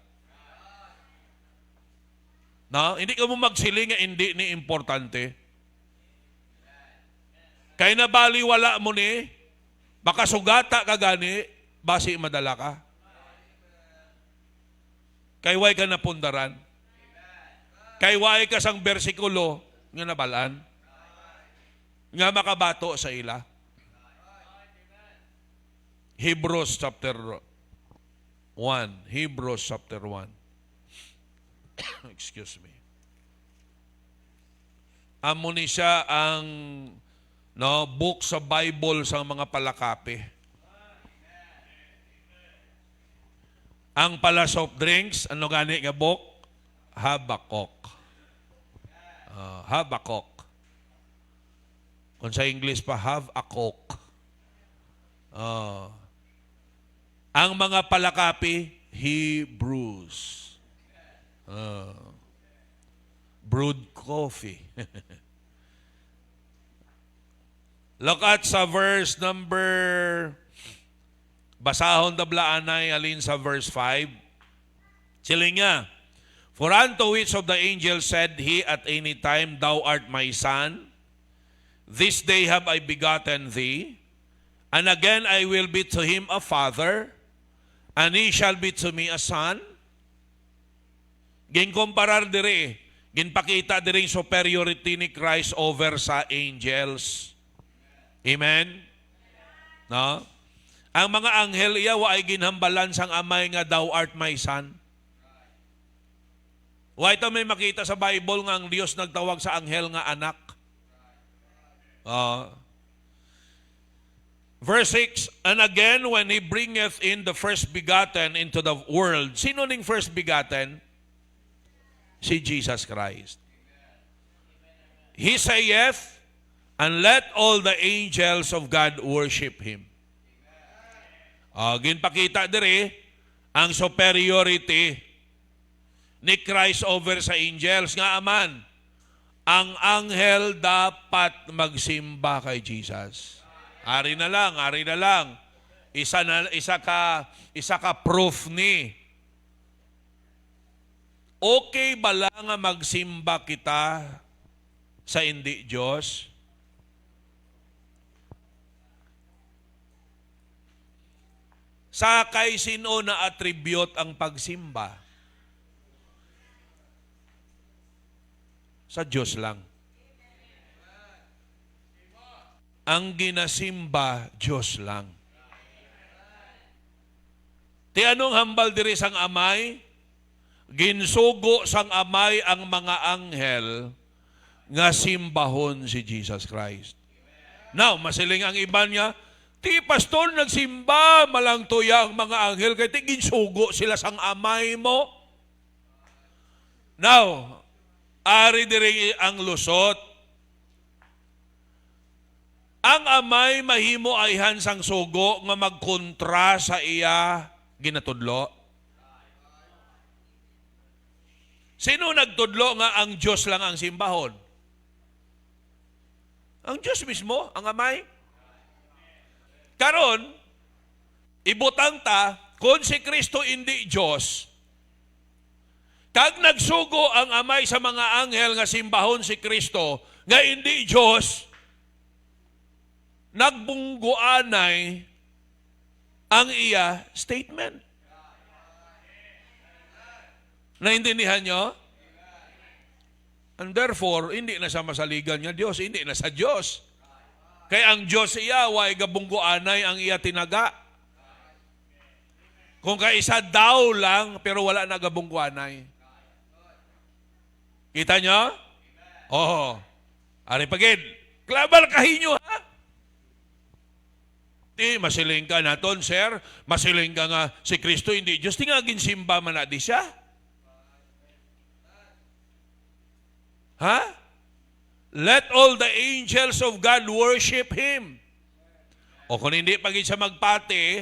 No? Hindi ka mo magsiling nga hindi ni importante. Kaya nabaliwala mo ni, baka sugata ka gani, basi madala ka. Kay way ka napundaran. Kay way ka sang bersikulo nga nabalaan. Nga makabato sa ila. Hebrews chapter 1. Hebrews chapter 1. Excuse me. Amo ni siya ang book sa Bible sa mga palakape. Ang pala soft drinks, ano gani nga book? Habakuk. Habakuk. Kung sa English pa, have a coke. Ang mga palakapi, Hebrews. Brewed coffee. Look at sa verse number, basahon tablaanay alin sa verse 5. Siling nga, for unto which of the angels said he at any time, Thou art my son, this day have I begotten thee, and again I will be to him a father, and he shall be to me a son. Ginkomparar diri, ginpakita diri superiority ni Christ over sa angels. Amen? No? Ang mga anghel iya wa ay ginhambalan sang amay nga thou art my son. Wa ito may makita sa Bible nga ang Dios nagtawag sa anghel nga anak. Verse 6, and again when he bringeth in the first begotten into the world. Sino ning first begotten? Si Jesus Christ. He saith, and let all the angels of God worship him. Ginpakita diri ang superiority ni Christ over sa angels nga aman. Ang anghel dapat magsimba kay Jesus. Ari na lang. Isa ka proof ni. Okay ba lang nga magsimba kita sa hindi Diyos? Sa kay sino na attribute ang pagsimba? Sa Diyos lang. Ang ginasimba, Diyos lang. Ti anong hambal diri sang amay? Ginsugo sang amay ang mga anghel nga simbahon si Jesus Christ. Now, masiling ang iba niya, ti pastor nagsimba malang tuyang mga anghel kay ti ginsugo sila sang amay mo. Now, ari diri ang lusot. Ang amay mahimo ayhan sang sugo nga magkontra sa iya ginatudlo. Sino nagtudlo nga ang Diyos lang ang simbahon? Ang Diyos mismo, ang amay. Karon, ibutang ta, kung si Kristo hindi Diyos, kag nagsugo ang amay sa mga anghel nga simbahon si Kristo, nga hindi Diyos, nagbungguanay ang iya statement. Naintindihan nyo? And therefore, hindi na sa masaligan niya Diyos, hindi na sa Diyos. Kaya ang Diyos iya, way gabungguanay ang iya tinaga. Kung kaisa daw lang, pero wala na gabungguanay. Kita nyo? Oo. Ari pagid, klabal kahinyo ha? Di, masiling ka naton, sir. Masiling ka nga si Kristo, hindi Diyos. Di nga ginsimba man na di siya. Ha? Let all the angels of God worship Him. O kung hindi pagin siya magpati,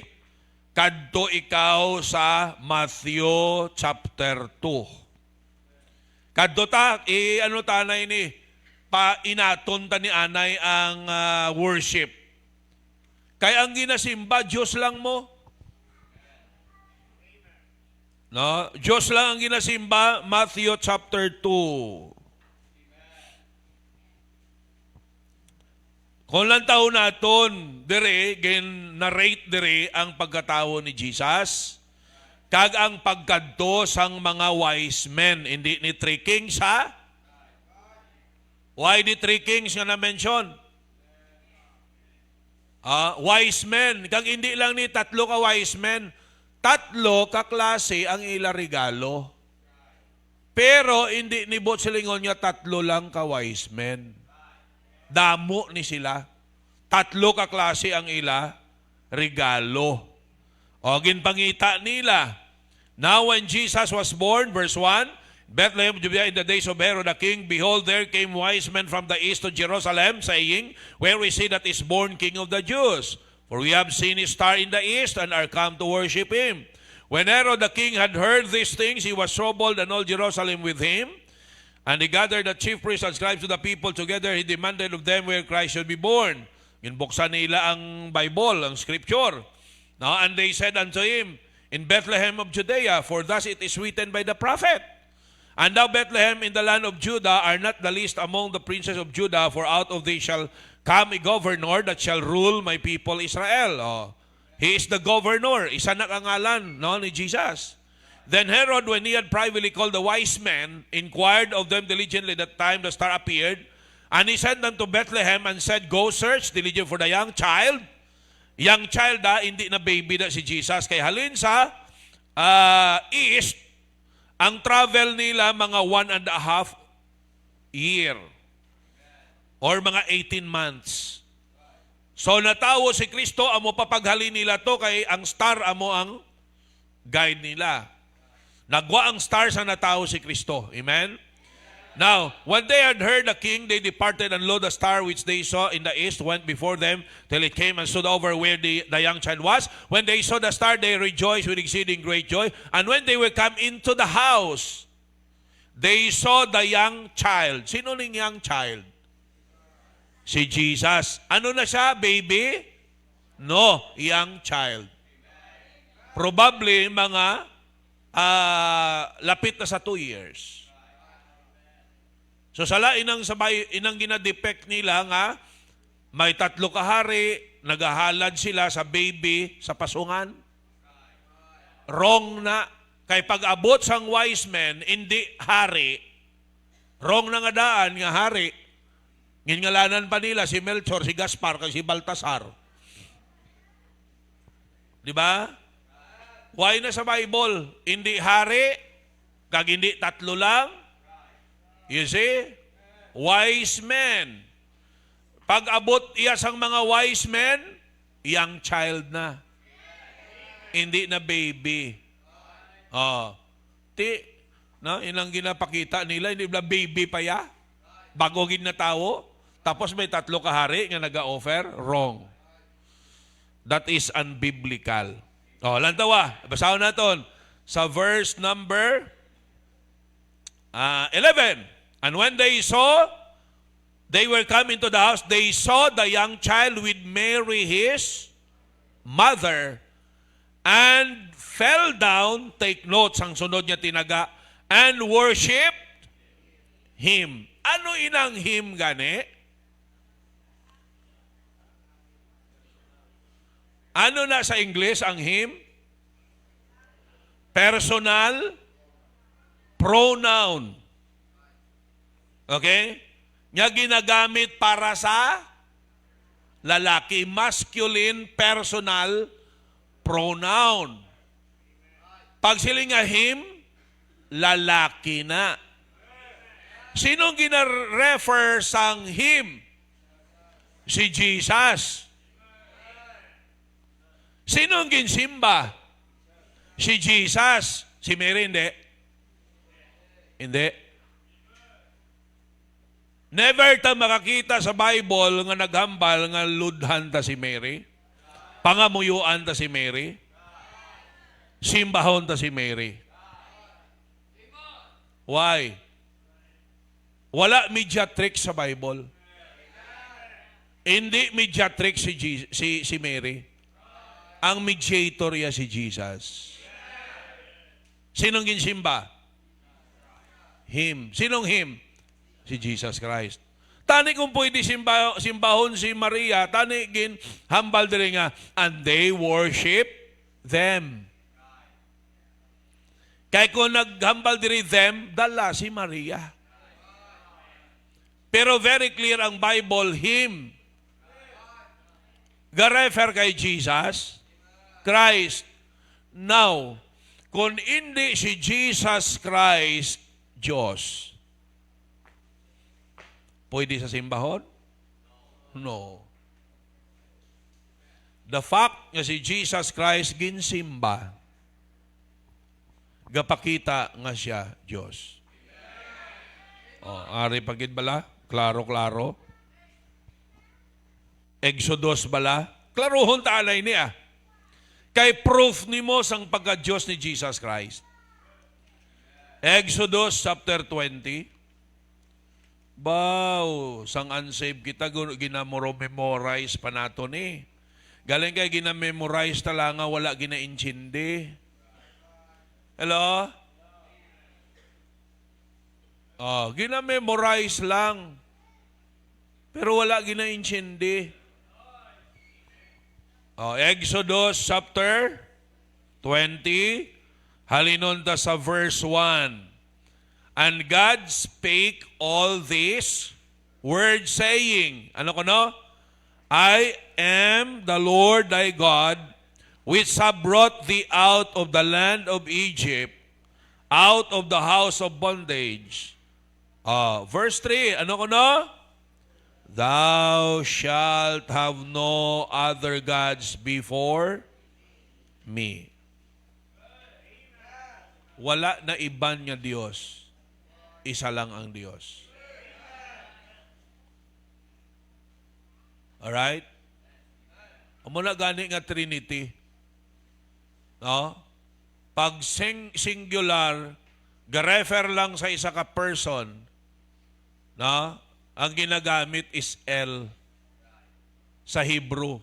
kadto ikaw sa Matthew chapter 2. Kadto ta, ano tanay ni, inaton ta ni anay ang worship. Kaya ang ginasimba, Diyos lang mo. No? Diyos lang ang ginasimba, Matthew chapter 2. Kung lang taon naton, narrate dire ang pagkatao ni Jesus, kag ang pagkadto sang mga wise men, hindi ni three kings ha? Why the three kings nga na-mention? Wise men, kag hindi lang ni tatlo ka wise men, tatlo ka klase ang ila regalo. Pero hindi ni bot silingon niya tatlo lang ka wise men. Damo ni sila. Tatlo ka klase ang ila regalo. O ginpangita nila. Now when Jesus was born, verse 1, Bethlehem of Judea in the days of Herod the king, behold, there came wise men from the east to Jerusalem, saying, where we see that is born King of the Jews? For we have seen his star in the east, and are come to worship him. When Herod the king had heard these things, he was troubled, and all Jerusalem with him. And he gathered the chief priests and scribes to the people together. He demanded of them where Christ should be born. Ginbuksan nila ang Bible, ang Scripture. No? And they said unto him, in Bethlehem of Judea, for thus it is written by the prophet. And thou, Bethlehem, in the land of Judah, are not the least among the princes of Judah, for out of thee shall come a governor that shall rule my people Israel. Oh. He is the governor. Isa na kangalan, no, ni Jesus. Then Herod, when he had privately called the wise men, inquired of them diligently that time the star appeared. And he sent them to Bethlehem and said, go search diligently for the young child. Young child, hindi na baby na si Jesus. Kaya halin sa east, ang travel nila mga 1.5 year or mga 18 months. So natawo si Kristo, amo papaghalin nila to kay ang star amo ang guide nila. Nagwa ang star sa natawo si Kristo. Amen? Now, when they had heard the king, they departed, and lo, the star which they saw in the east went before them till it came and stood over where the young child was. When they saw the star, they rejoiced with exceeding great joy. And when they were come into the house, they saw the young child. Sino ning young child? Si Jesus. Ano na siya? Baby? No, young child. Probably mga lapit na sa 2 years. So sala inang gina-depict nila nga may 3 kahari, nagahalad sila sa baby sa pasungan. Wrong na. Kay pag-abot sang wise men, hindi hari. Wrong na nga daan nga hari. Ngingalanan pa nila si Melchor, si Gaspar, kay si Baltasar. Di ba? Why na sa Bible? Hindi hari, kag hindi 3 lang. You see? Wise men. Pag-abot iya sang mga wise men, young child na. Hindi na baby. Oh. No, inang ginapakita nila, hindi na baby pa ya. Bago gin na tao. Tapos may 3 kahari nga naga-offer. Wrong. That is unbiblical. Oh, lantawa. Basahin natin sa verse number 11. And when they saw, they were coming to the house, they saw the young child with Mary his mother, and fell down, take notes, ang sunod niya tinaga, and worshipped him. Ano inang him gani? Ano na sa English ang him? Personal pronoun. Okay? Nga ginagamit para sa lalaki. Masculine personal pronoun. Pag sila nga him, lalaki na. Sinong gina-refer sang him? Si Jesus. Sinong ginsimba? Si Jesus. Si Mary, hindi. Hindi. Never ta makakita sa Bible nga naghambal nga ludhan ta si Mary. Pangamuyuan ta si Mary. Simbahon ta si Mary. Why? Wala mediatrix sa Bible. Hindi mediatrix si Mary. Ang mediator ya si Jesus. Sinong ginsimba? Him. Sinong him? Si Jesus Christ. Tani kung pwede simbahon si Maria, tani gin hambal diri nga, and they worship them. Kaya kung naghambal diri them, dala si Maria. Pero very clear ang Bible, him. Ga-refer kay Jesus Christ. Now, kung hindi si Jesus Christ, Diyos, pwede sa simbahon? No. The fact nga si Jesus Christ ginsimba, gapakita nga siya Diyos. Ari pagid bala? Klaro. Exodus bala? Klarohon talay niya. Kay proof nimo sang pagka-Diyos ni Jesus Christ. Exodus chapter 20. Baw, sang unsaved kita, ginamoro-memorize pa nato ni. Galing kay ginamemorize tala nga, wala gina-intindi. Hello? Ginamemorize lang. Pero wala gina-intindi. Exodus chapter 20, halinon ta sa verse 1. And God spake all this word saying, ano ko no? I am the Lord thy God, which have brought thee out of the land of Egypt, out of the house of bondage. Verse 3, ano ko no? Thou shalt have no other gods before me. Wala na iban nga Diyos. Isa lang ang Diyos. Alright? Muna gani nga Trinity. No? Pag singular, ga-refer lang sa isa ka person, no? Ang ginagamit is L sa Hebrew.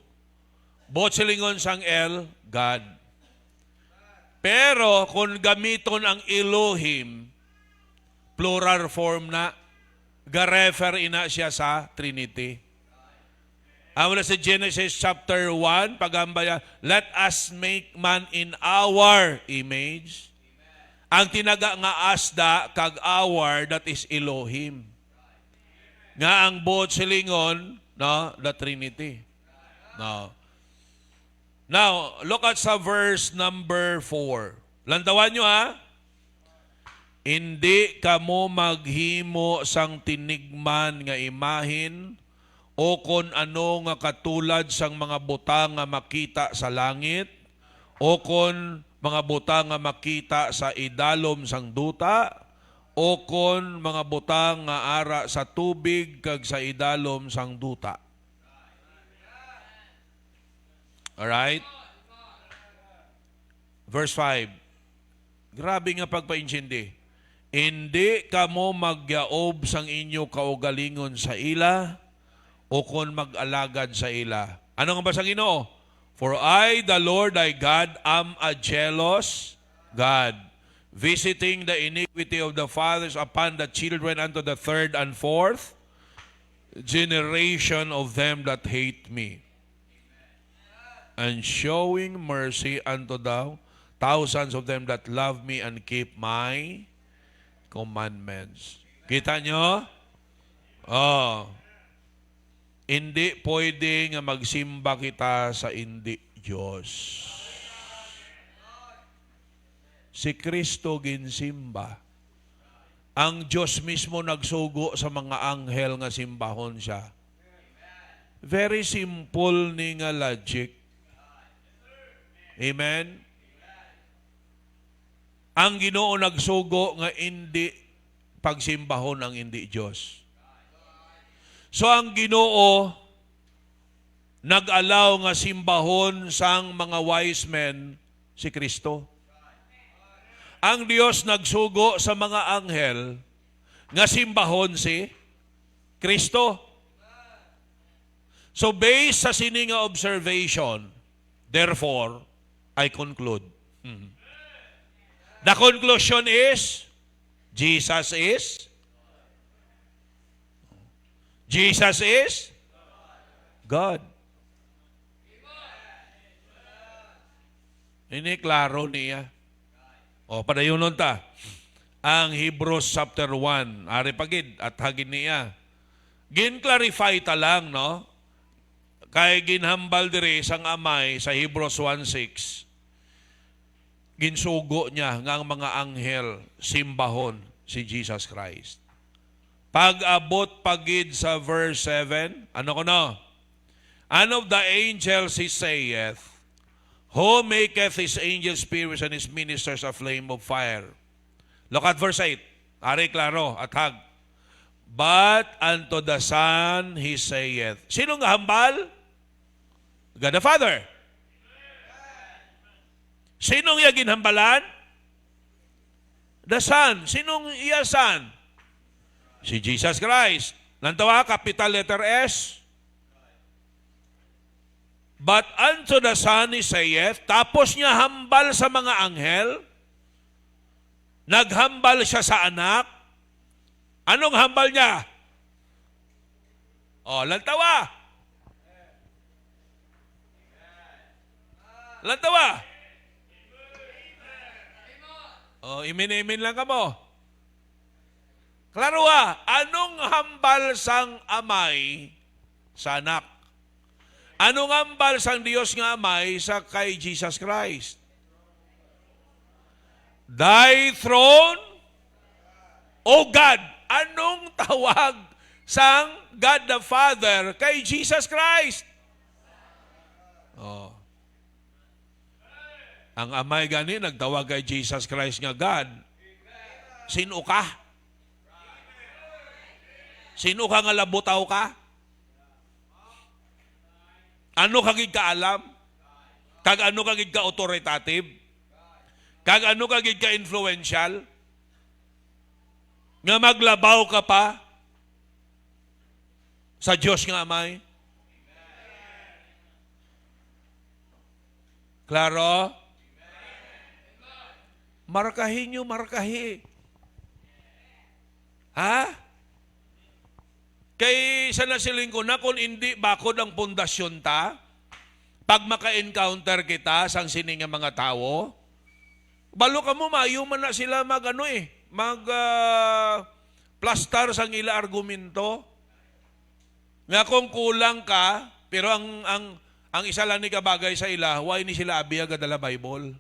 Botselingon sang L, God. Pero kung gamiton ang Elohim, plural form na, ga-refer ina siya sa Trinity. Ang sa Genesis chapter 1, pagambaya, let us make man in our image. Ang tinaga nga asda, kag our, that is Elohim. Nga ang both silingon, no, the Trinity. No. Now, look at sa verse number 4. Lantawan nyo ha. Hindi kamo maghimo sang tinigman nga imahin o kon ano nga katulad sang mga butang nga makita sa langit o kon mga butang nga makita sa idalom sang duta o kon mga butang nga ara sa tubig kag sa idalom sang duta. Alright? Verse 5. Grabe nga pagpaintindi. Hindi kamo magyaob sang inyo kaugalingon sa ila o kon mag-alagad sa ila. Ano nga ba sa Ginoo? For I, the Lord thy God, am a jealous God, visiting the iniquity of the fathers upon the children unto the third and fourth generation of them that hate me, and showing mercy unto the thousands of them that love me and keep my commandments. Kita nyo? Hindi pwede nga magsimba kita sa hindi Diyos. Si Kristo ginsimba. Ang Diyos mismo nagsugo sa mga anghel nga simbahon siya. Very simple ni nga logic. Amen? Ang Ginoo nagsugo nga hindi pagsimbahon ang hindi Diyos. So ang Ginoo nag-allow nga simbahon sang mga wise men si Kristo. Ang Diyos nagsugo sa mga anghel nga simbahon si Kristo. So based sa sininga observation, therefore, I conclude. The conclusion is, Jesus is God. Ini klaro niya. Padayunon ta. Ang Hebrews chapter 1, ari pagid at hagin niya. Gin-clarify ta lang, no? Kay ginhambal dire sang amay sa Hebrews 1:6. Ginsugo niya nga ang mga anghel simbahon si Jesus Christ. Pag-abot pagid sa verse 7, ano ko no? And of the angels he saith, who maketh his angels spirits and his ministers a flame of fire. Look at verse 8. Ari klaro at hag. But unto the Son He saith. Sino nga hambal? God the Father. Sinong iya ginhambalan? The Son. Sinong iya Son? Si Jesus Christ. Nantawa, capital letter S. But unto the Son He saith, tapos niya hambal sa mga anghel, naghambal siya sa anak. Anong hambal niya? Lantawa. Lantawa. Imin-imin lang ka mo. Klaro anong hambal sang amay sa anak? Anong hambal sang Diyos nga amay sa kay Jesus Christ? Thy throne, O God. Anong tawag sang God the Father kay Jesus Christ? Ang amay gani nagtawag kay Jesus Christ nga God. Sino ka? Sino ka nga labutaw ka? Ano kagid ka alam? Kag ano kagid ka authoritative? Kag ano kagid ka influential? Nga maglabaw ka pa sa Diyos nga amay? Klaro? Markahin nyo, markahi. Ha? Kay sa nasiling ko na kung hindi bakod ang pundasyon ta, pag maka-encounter kita sang sining nga mga tao, balo ka mo, mayuman na sila plastar sang ila argumento. Nga kung kulang ka, pero ang isa lang ni kabagay sa ila, why ni sila abiya gadala Bible?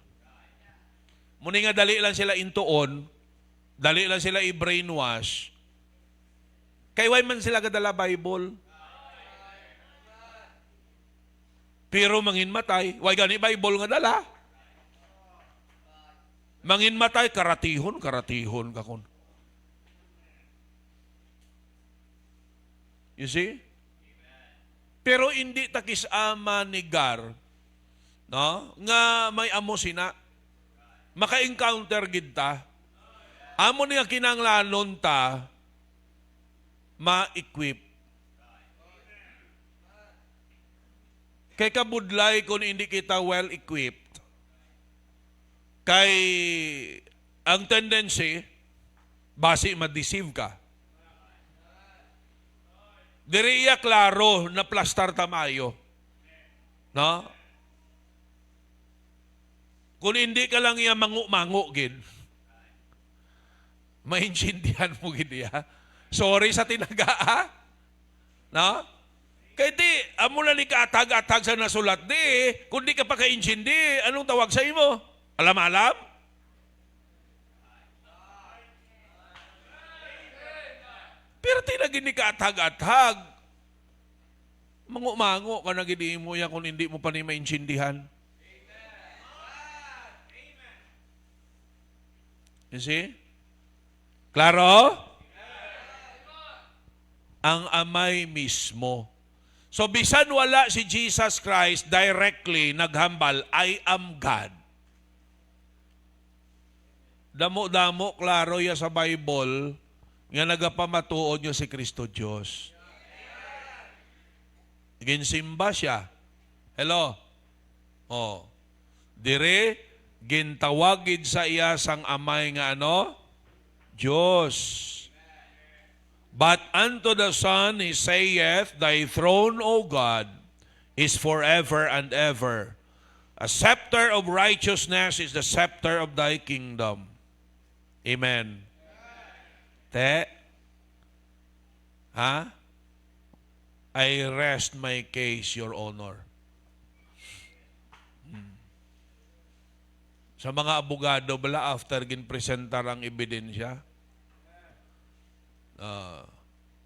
Muni nga dali lang sila intuon, dali lang sila i-brainwash. Kay why man sila gadala Bible? Pero mangin matay, why gani Bible nga dala? Mangin matay, karatihon kakon. You see? Pero hindi takis-ama ni Gar, no? Nga may amo sina, maka-encounter gid ta. Amo niya kinanglanon ta, ma-equip. Kay kabudlay kung hindi kita well-equipped, kay ang tendency, basi ma-deceive ka. Diri iya klaro na plastar tamayo. No? Kung hindi ka lang iya mangu-mangu gid, maintindihan mo gid iya. Sorry sa tinaga, ha? No? Kaya di, amo na ni kaatag-atag sa nasulat di, kung di ka pa ka-intindi, anong tawag sa imo? Alam-alam? Pero tinagin ni kaatag-atag. Mangu-mangu ka na gini mo yan kung hindi mo pa ni maintindihan. You see? Klaro? Ang amay mismo. So, bisan wala si Jesus Christ directly naghambal, I am God. Damo-damo, klaro ya sa Bible, nga nagapamatuod nyo si Kristo Diyos. Ginsimba siya. Hello? Dire, gintawagid sa iya sang amay nga Diyos. But unto the Son He saith, Thy throne, O God, is forever and ever. A scepter of righteousness is the scepter of Thy kingdom. Amen. Te? Ha? I rest my case, Your Honor. Sa mga abogado, bala after ginpresentar ang ebidensya,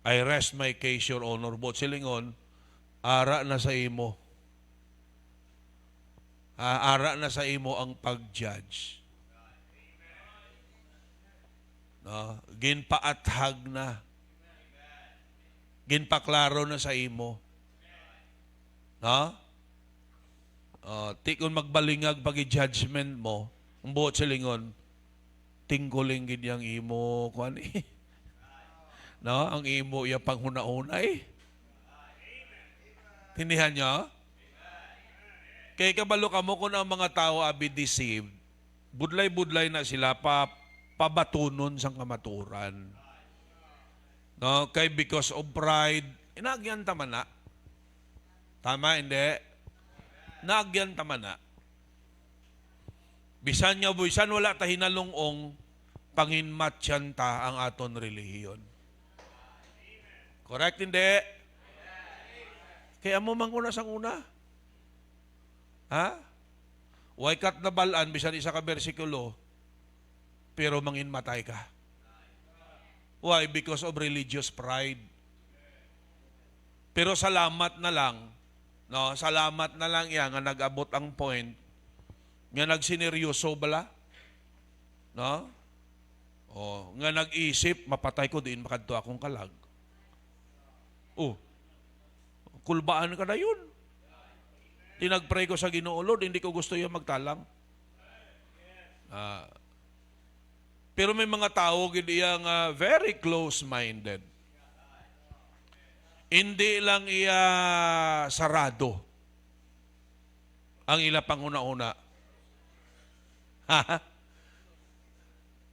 I rest my case, Your Honor. But silingon, ara na sa imo. Ara na sa imo ang pag-judge. Ginpaathag na. ginpaklaro na sa imo. No? Ti kung magbalingag pag judgment mo, ang buot silingon, tingguling gid yang imo kuan eh. No, ang imo iya panghuna-unay. Tindihan niyo? Kay kabalo kamo kung ang mga tao abi deceived, budlay-budlay na sila pabatunon sang kamaturan. No, kay because of pride, inagyan taman na. Tama, hindi? Nagyan taman na. Bisan nga buisan, wala ta hinalungong panginmatyan ta ang aton relihiyon. Correct, hindi? Kaya mo man kuna sang una. Ha? Way kat na balaan, bisan isa ka bersikulo, pero manginmatay ka. Why? Because of religious pride. Pero salamat na lang, no? Salamat na lang yan nga nag-abot ang point nga nagsineryoso bala, no? O, nga nag-isip, mapatay ko din makadto akong kalag. Oh, kulbaan ka na yun. Tinagpray ko sa Ginoo, Lord, hindi ko gusto yung magtalang. Pero may mga tao gidiyang very close-minded. Hindi lang iya sarado ang ila panguna-una.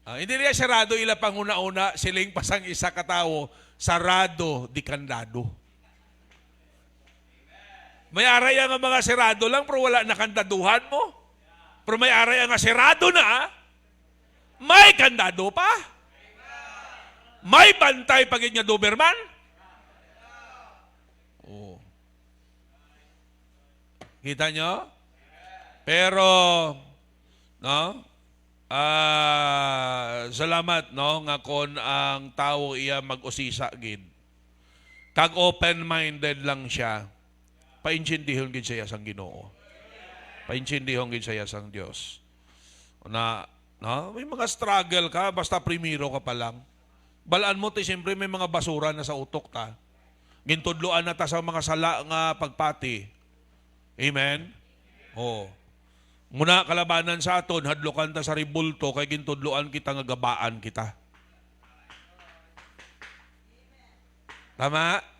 Hindi niya sarado ila panguna-una, siling pasang isa katawo, sarado di kandado. May aray nga mga sarado lang, pero wala na kandaduhan mo. Pero may aray nga sarado na, may kandado pa. May bantay pag inya Doberman. Oh. Kita nyo? Pero, no? Salamat, no? Nga kon ang tao iya mag-usisa gid. Kag open-minded lang siya. Paintsindihon gid siya sang Ginoo. Paintsindihon gid siya sang Dios. Na, no? May mga struggle ka, basta primero ka pa lang. Balaan mo, siyempre may mga basura na sa utok ta. Gintudloan na ta sa mga sala nga pagpati. Amen? Oh. Muna kalabanan sa aton, hadlokan ta sa ribulto, kay gintudloan kita nga gabaan kita. Tama?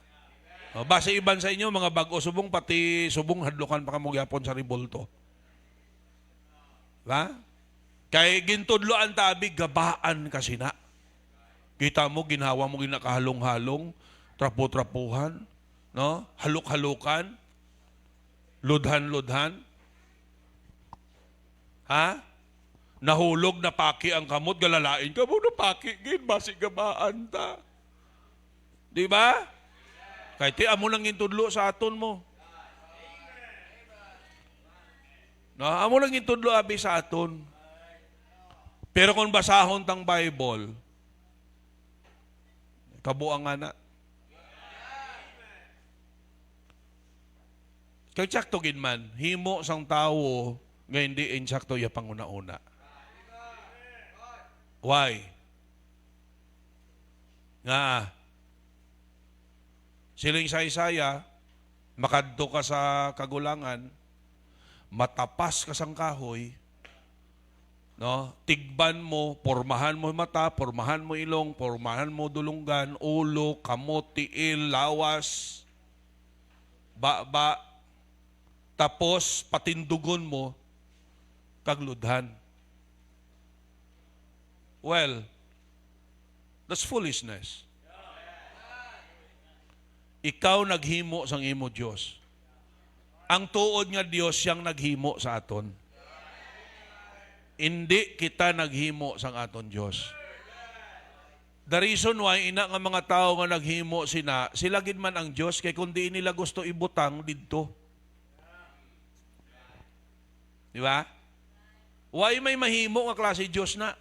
O, base iban sa inyo, mga bago subong, pati subong hadlokan pa kamugyapon sa ribulto. Diba? Kay gintudloan tabi, gabaan kasi na. Kita mo, ginhawa mo ginakahalong-halong, trapo-trapuhan, no? Haluk-halukan, ludhan-ludhan. Ha? Nahulog na paki ang kamot, galalain ka mo na paki, gin, basi gabaan ta. Di ba? Kahit amo lang intudlo sa aton mo. No, amo lang intudlo abi sa aton. Pero kung basahon tang Bible, kabuang nga na. Kaya tsakto ginman, himo sang tao nga hindi insakto ya panguna-una. Why? Nga, siling sa Isaya, makadto ka sa kagulangan, matapas ka sang kahoy, no? Tigban mo, pormahan mo mata, pormahan mo ilong, pormahan mo dulunggan, ulo, kamot, tiil, lawas, ba, tapos patindugon mo, kagludhan. Well, that's foolishness. Ikaw naghimo sang imo Dios. Ang tuod nga Dios siyang naghimo sa aton. Hindi kita naghimo sang aton Dios. The reason why ina nga mga tao nga naghimo sila gid man ang Dios kay kundi nila gusto ibutang didto. Di ba? Why may mahimo nga klase Dios na?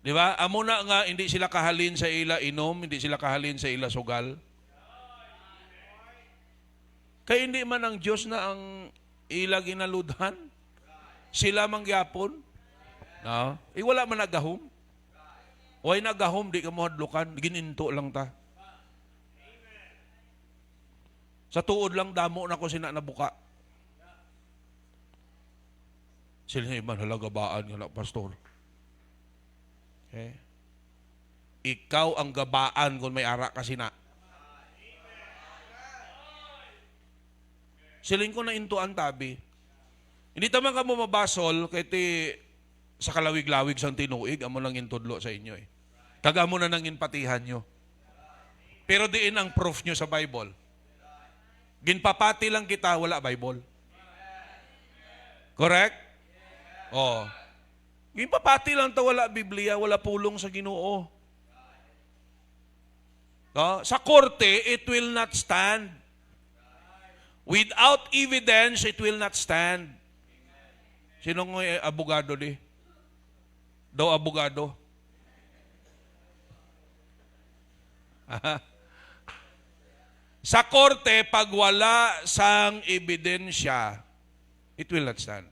Di ba? Amo na nga hindi sila kahalin sa ila inom, hindi sila kahalin sa ila sugal. Kaya hindi man ang Diyos na ang ila ginaludhan. Sila mangyapon. No? Wala man nagahom. Why nagahom, di ka mo hadlukan. Gininto lang ta. Sa tuod lang, damo na ko sina nabuka. Sila iman halagabaan nga na, pastor. Okay? Ikaw ang gabaan kung may ara ka sina. Siling ko na intuan tabi. Hindi taman ka mo mabasol kay ti sa kalawig-lawig sang tinuig, amo lang intudlo sa inyo eh. Kagamo na nang inpatihan nyo. Pero diin ang proof nyo sa Bible. Ginpapati lang kita, wala Bible. Correct? Oh. Ginpapati lang ta, wala Biblia, wala pulong sa Ginoo. No? Sa korte, it will not stand. Without evidence, it will not stand. Sinong abogado di? Daw abogado? Sa korte, pag wala sang ebidensya, it will not stand.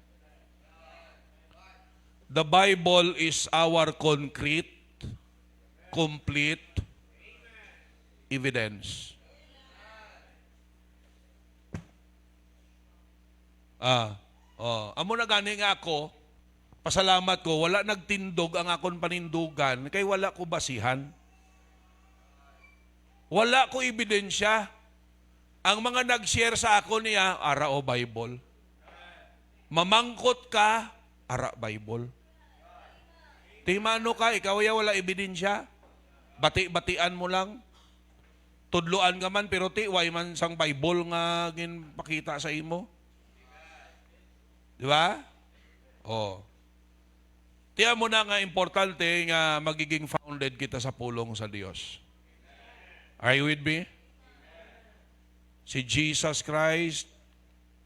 The Bible is our concrete, complete evidence. Amo na gani nga ako, pasalamat ko, wala nagtindog ang akon panindugan, kay wala ko basihan. Wala ko ebidensya. Ang mga nag-share sa ako niya, ara o Bible. Mamangkot ka, ara Bible. Timano ka, ikaw ya wala ebidensya. Bati-batian mo lang. Tudluan ka man, pero way man sang Bible nga ginpakita sa imo. Di ba? Oh. Tiyan mo na nga importante nga magiging founded kita sa pulong sa Diyos. Are you with me? Si Jesus Christ,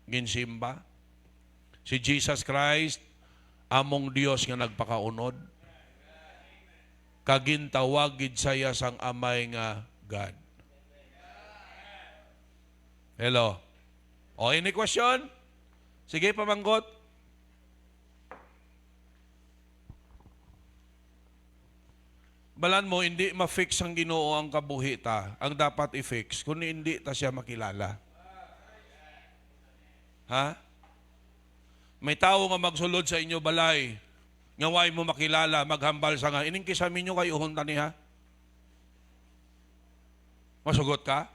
ginsimba. Si Jesus Christ, among Diyos nga nagpakaunod. Kagintawag gid saya sang amay nga God. Hello? O, any question? Sige, pamanggot. Balan mo, hindi ma-fix ang Ginoo ang kabuhi ta. Ang dapat i-fix, kung hindi ta siya makilala. Ha? May tao nga magsulod sa inyo balay, nga way mo makilala, maghambal sa nga, ining kisamin nyo kayo uhon tani ha? Masugot ka?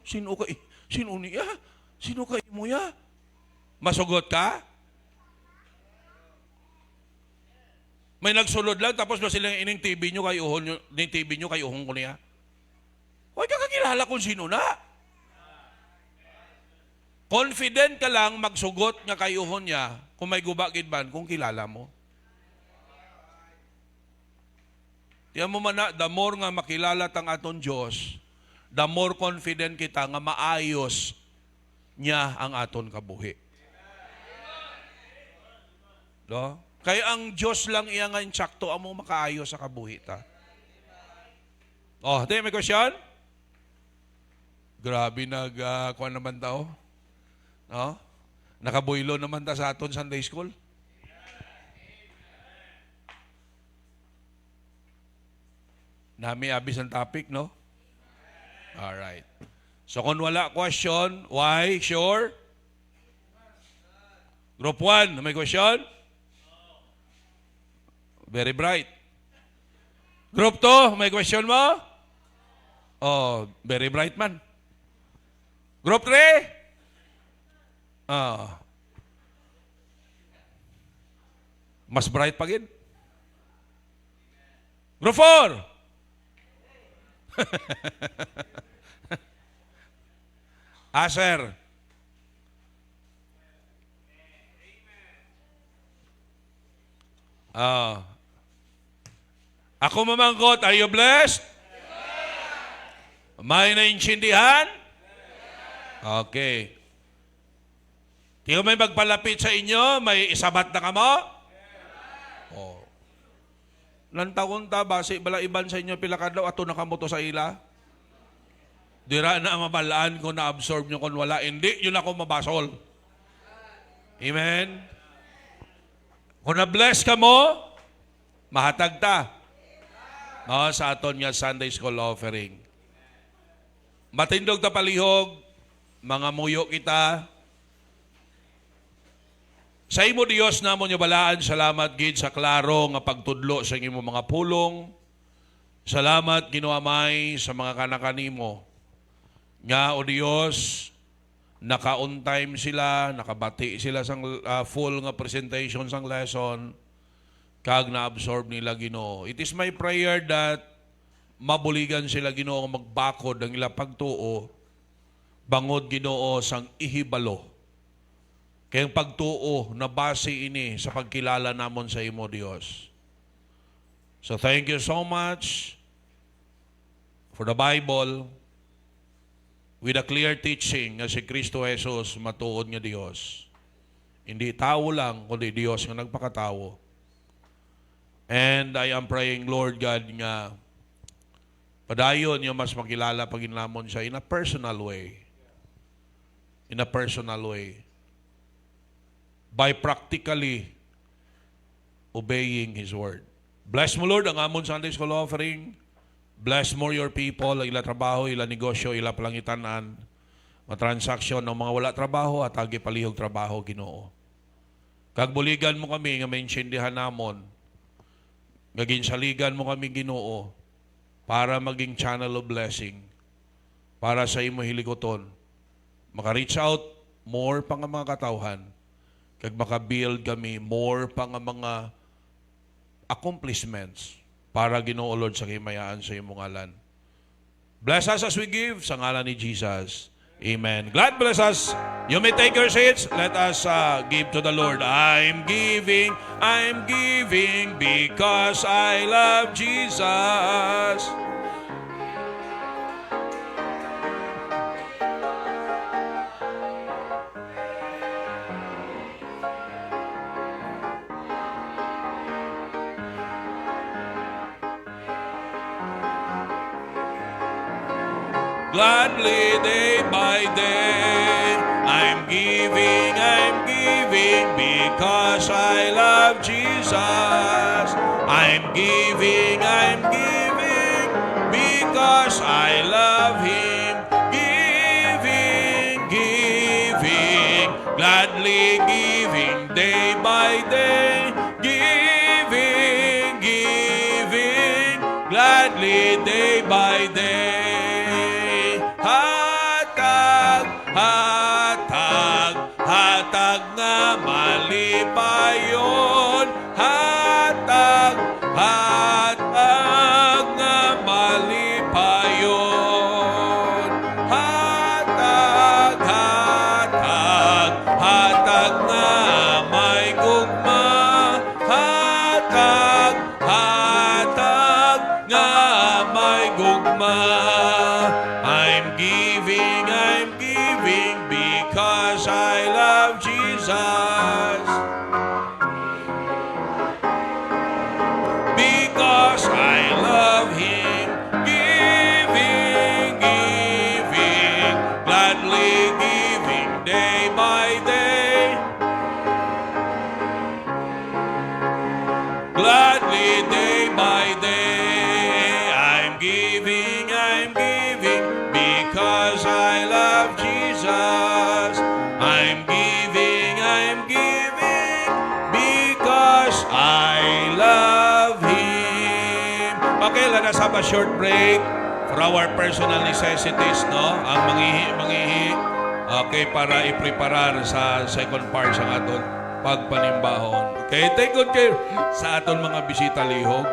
Sino ka? Sino niya? Sino kayo mo ya? Masugot ka? May nagsulod lang, tapos ba silang ining TV nyo kayo uhon, ining TV nyo kayo uhon ko niya? Huwag ka kakilala kung sino na. Confident ka lang magsugot nga kayo uhon niya kung may gubagid ban kung kilala mo. Tiyan mo man na, the more nga makilala tang aton Diyos, the more confident kita nga maayos niya ang aton kabuhi. No? Kaya ang Diyos lang iya nga insakto amo makaayos sa kabuhi ta. Oh, may question? Grabe kuan naman tao. No? Nakabuylo naman ta sa aton Sunday school. Nami abis ang topic, no? All right. So kung wala question, why? Sure? Group 1, may question? Very bright. Group 2, may question mo? Oh, very bright man. Group 3? Mas bright pa gid. Group 4? Sir. Ako mamangkot, are you blessed? May naintindihan? Okay. Tiyo may magpalapit sa inyo, may isabat na kamo? Oh. Lantaon ta, base bala iban sa inyo pilakadlaw, ato na kamo to sa ila? Dira na mabalaan ko na absorb nyo kung wala. Hindi, yun ako mabasol. Amen? Kung na-bless ka mo, mahatag ta. Sa aton nga Sunday School offering. Matindog ta palihog, mga muyo kita. Sa imo Dios namon nga balaan, salamat gid sa klaro nga pagtudlo sa imo mga pulong. Salamat Ginoo Amay sa mga kanakanimo. Nga o Dios, naka-on time sila, nakabati sila sang full nga presentation sang lesson, kag na-absorb nila Ginoo. It is my prayer that mabuligan sila Ginoo nga magbakod ang ila pagtuo, bangod Ginoo sang ihibalo. Kaya ang pagtuo na base ini sa pagkilala namon sa imo Dios. So thank you so much for the Bible with a clear teaching nga si Kristo Jesus matuod nga Dios. Hindi tao lang, kundi Dios nga nagpakatao. And I am praying, Lord God, nga padayon yung mas makilala paginlamon siya in a personal way. In a personal way. By practically obeying His word. Bless mo, Lord, ang amon Sunday School offering. Bless more your people, ila trabaho, ila negosyo, ila palangitanan, mga transaksyon ng mga wala trabaho at agi palihog trabaho, Ginoo. Kagbuligan mo kami nga maintindihan namon, gaginsaligan mo kami, Ginoo, para maging channel of blessing, para sa imo hilikoton, maka-reach out more pa nga mga katawhan, kag maka-build kami more pa nga mga accomplishments, para Ginoo Lord sa kimayaan sa iyong ngalan. Bless us as we give sa ngalan ni Jesus. Amen. God bless us. You may take your seats. Let us give to the Lord. I'm giving because I love Jesus. Gladly day by day, I'm giving because I love Jesus. I'm giving because I love Him. Giving, gladly giving day by day. Giving, gladly day by day. Hatag nga malipayon. Hatag nga malipayon. Hatag nga may gugma. Hatag nga may gugma. I'm giving because I love Jesus. Because I love Him. Giving, gladly giving day by day. Gladly day by day. I'm giving because I love Jesus. I'm giving because I love Him. Okay, let us have a short break for our personal necessities, no? Ang mangihi. Okay, para i-preparar sa second part sa aton pagpanimbahon. Okay, take good care sa aton mga bisita lihog.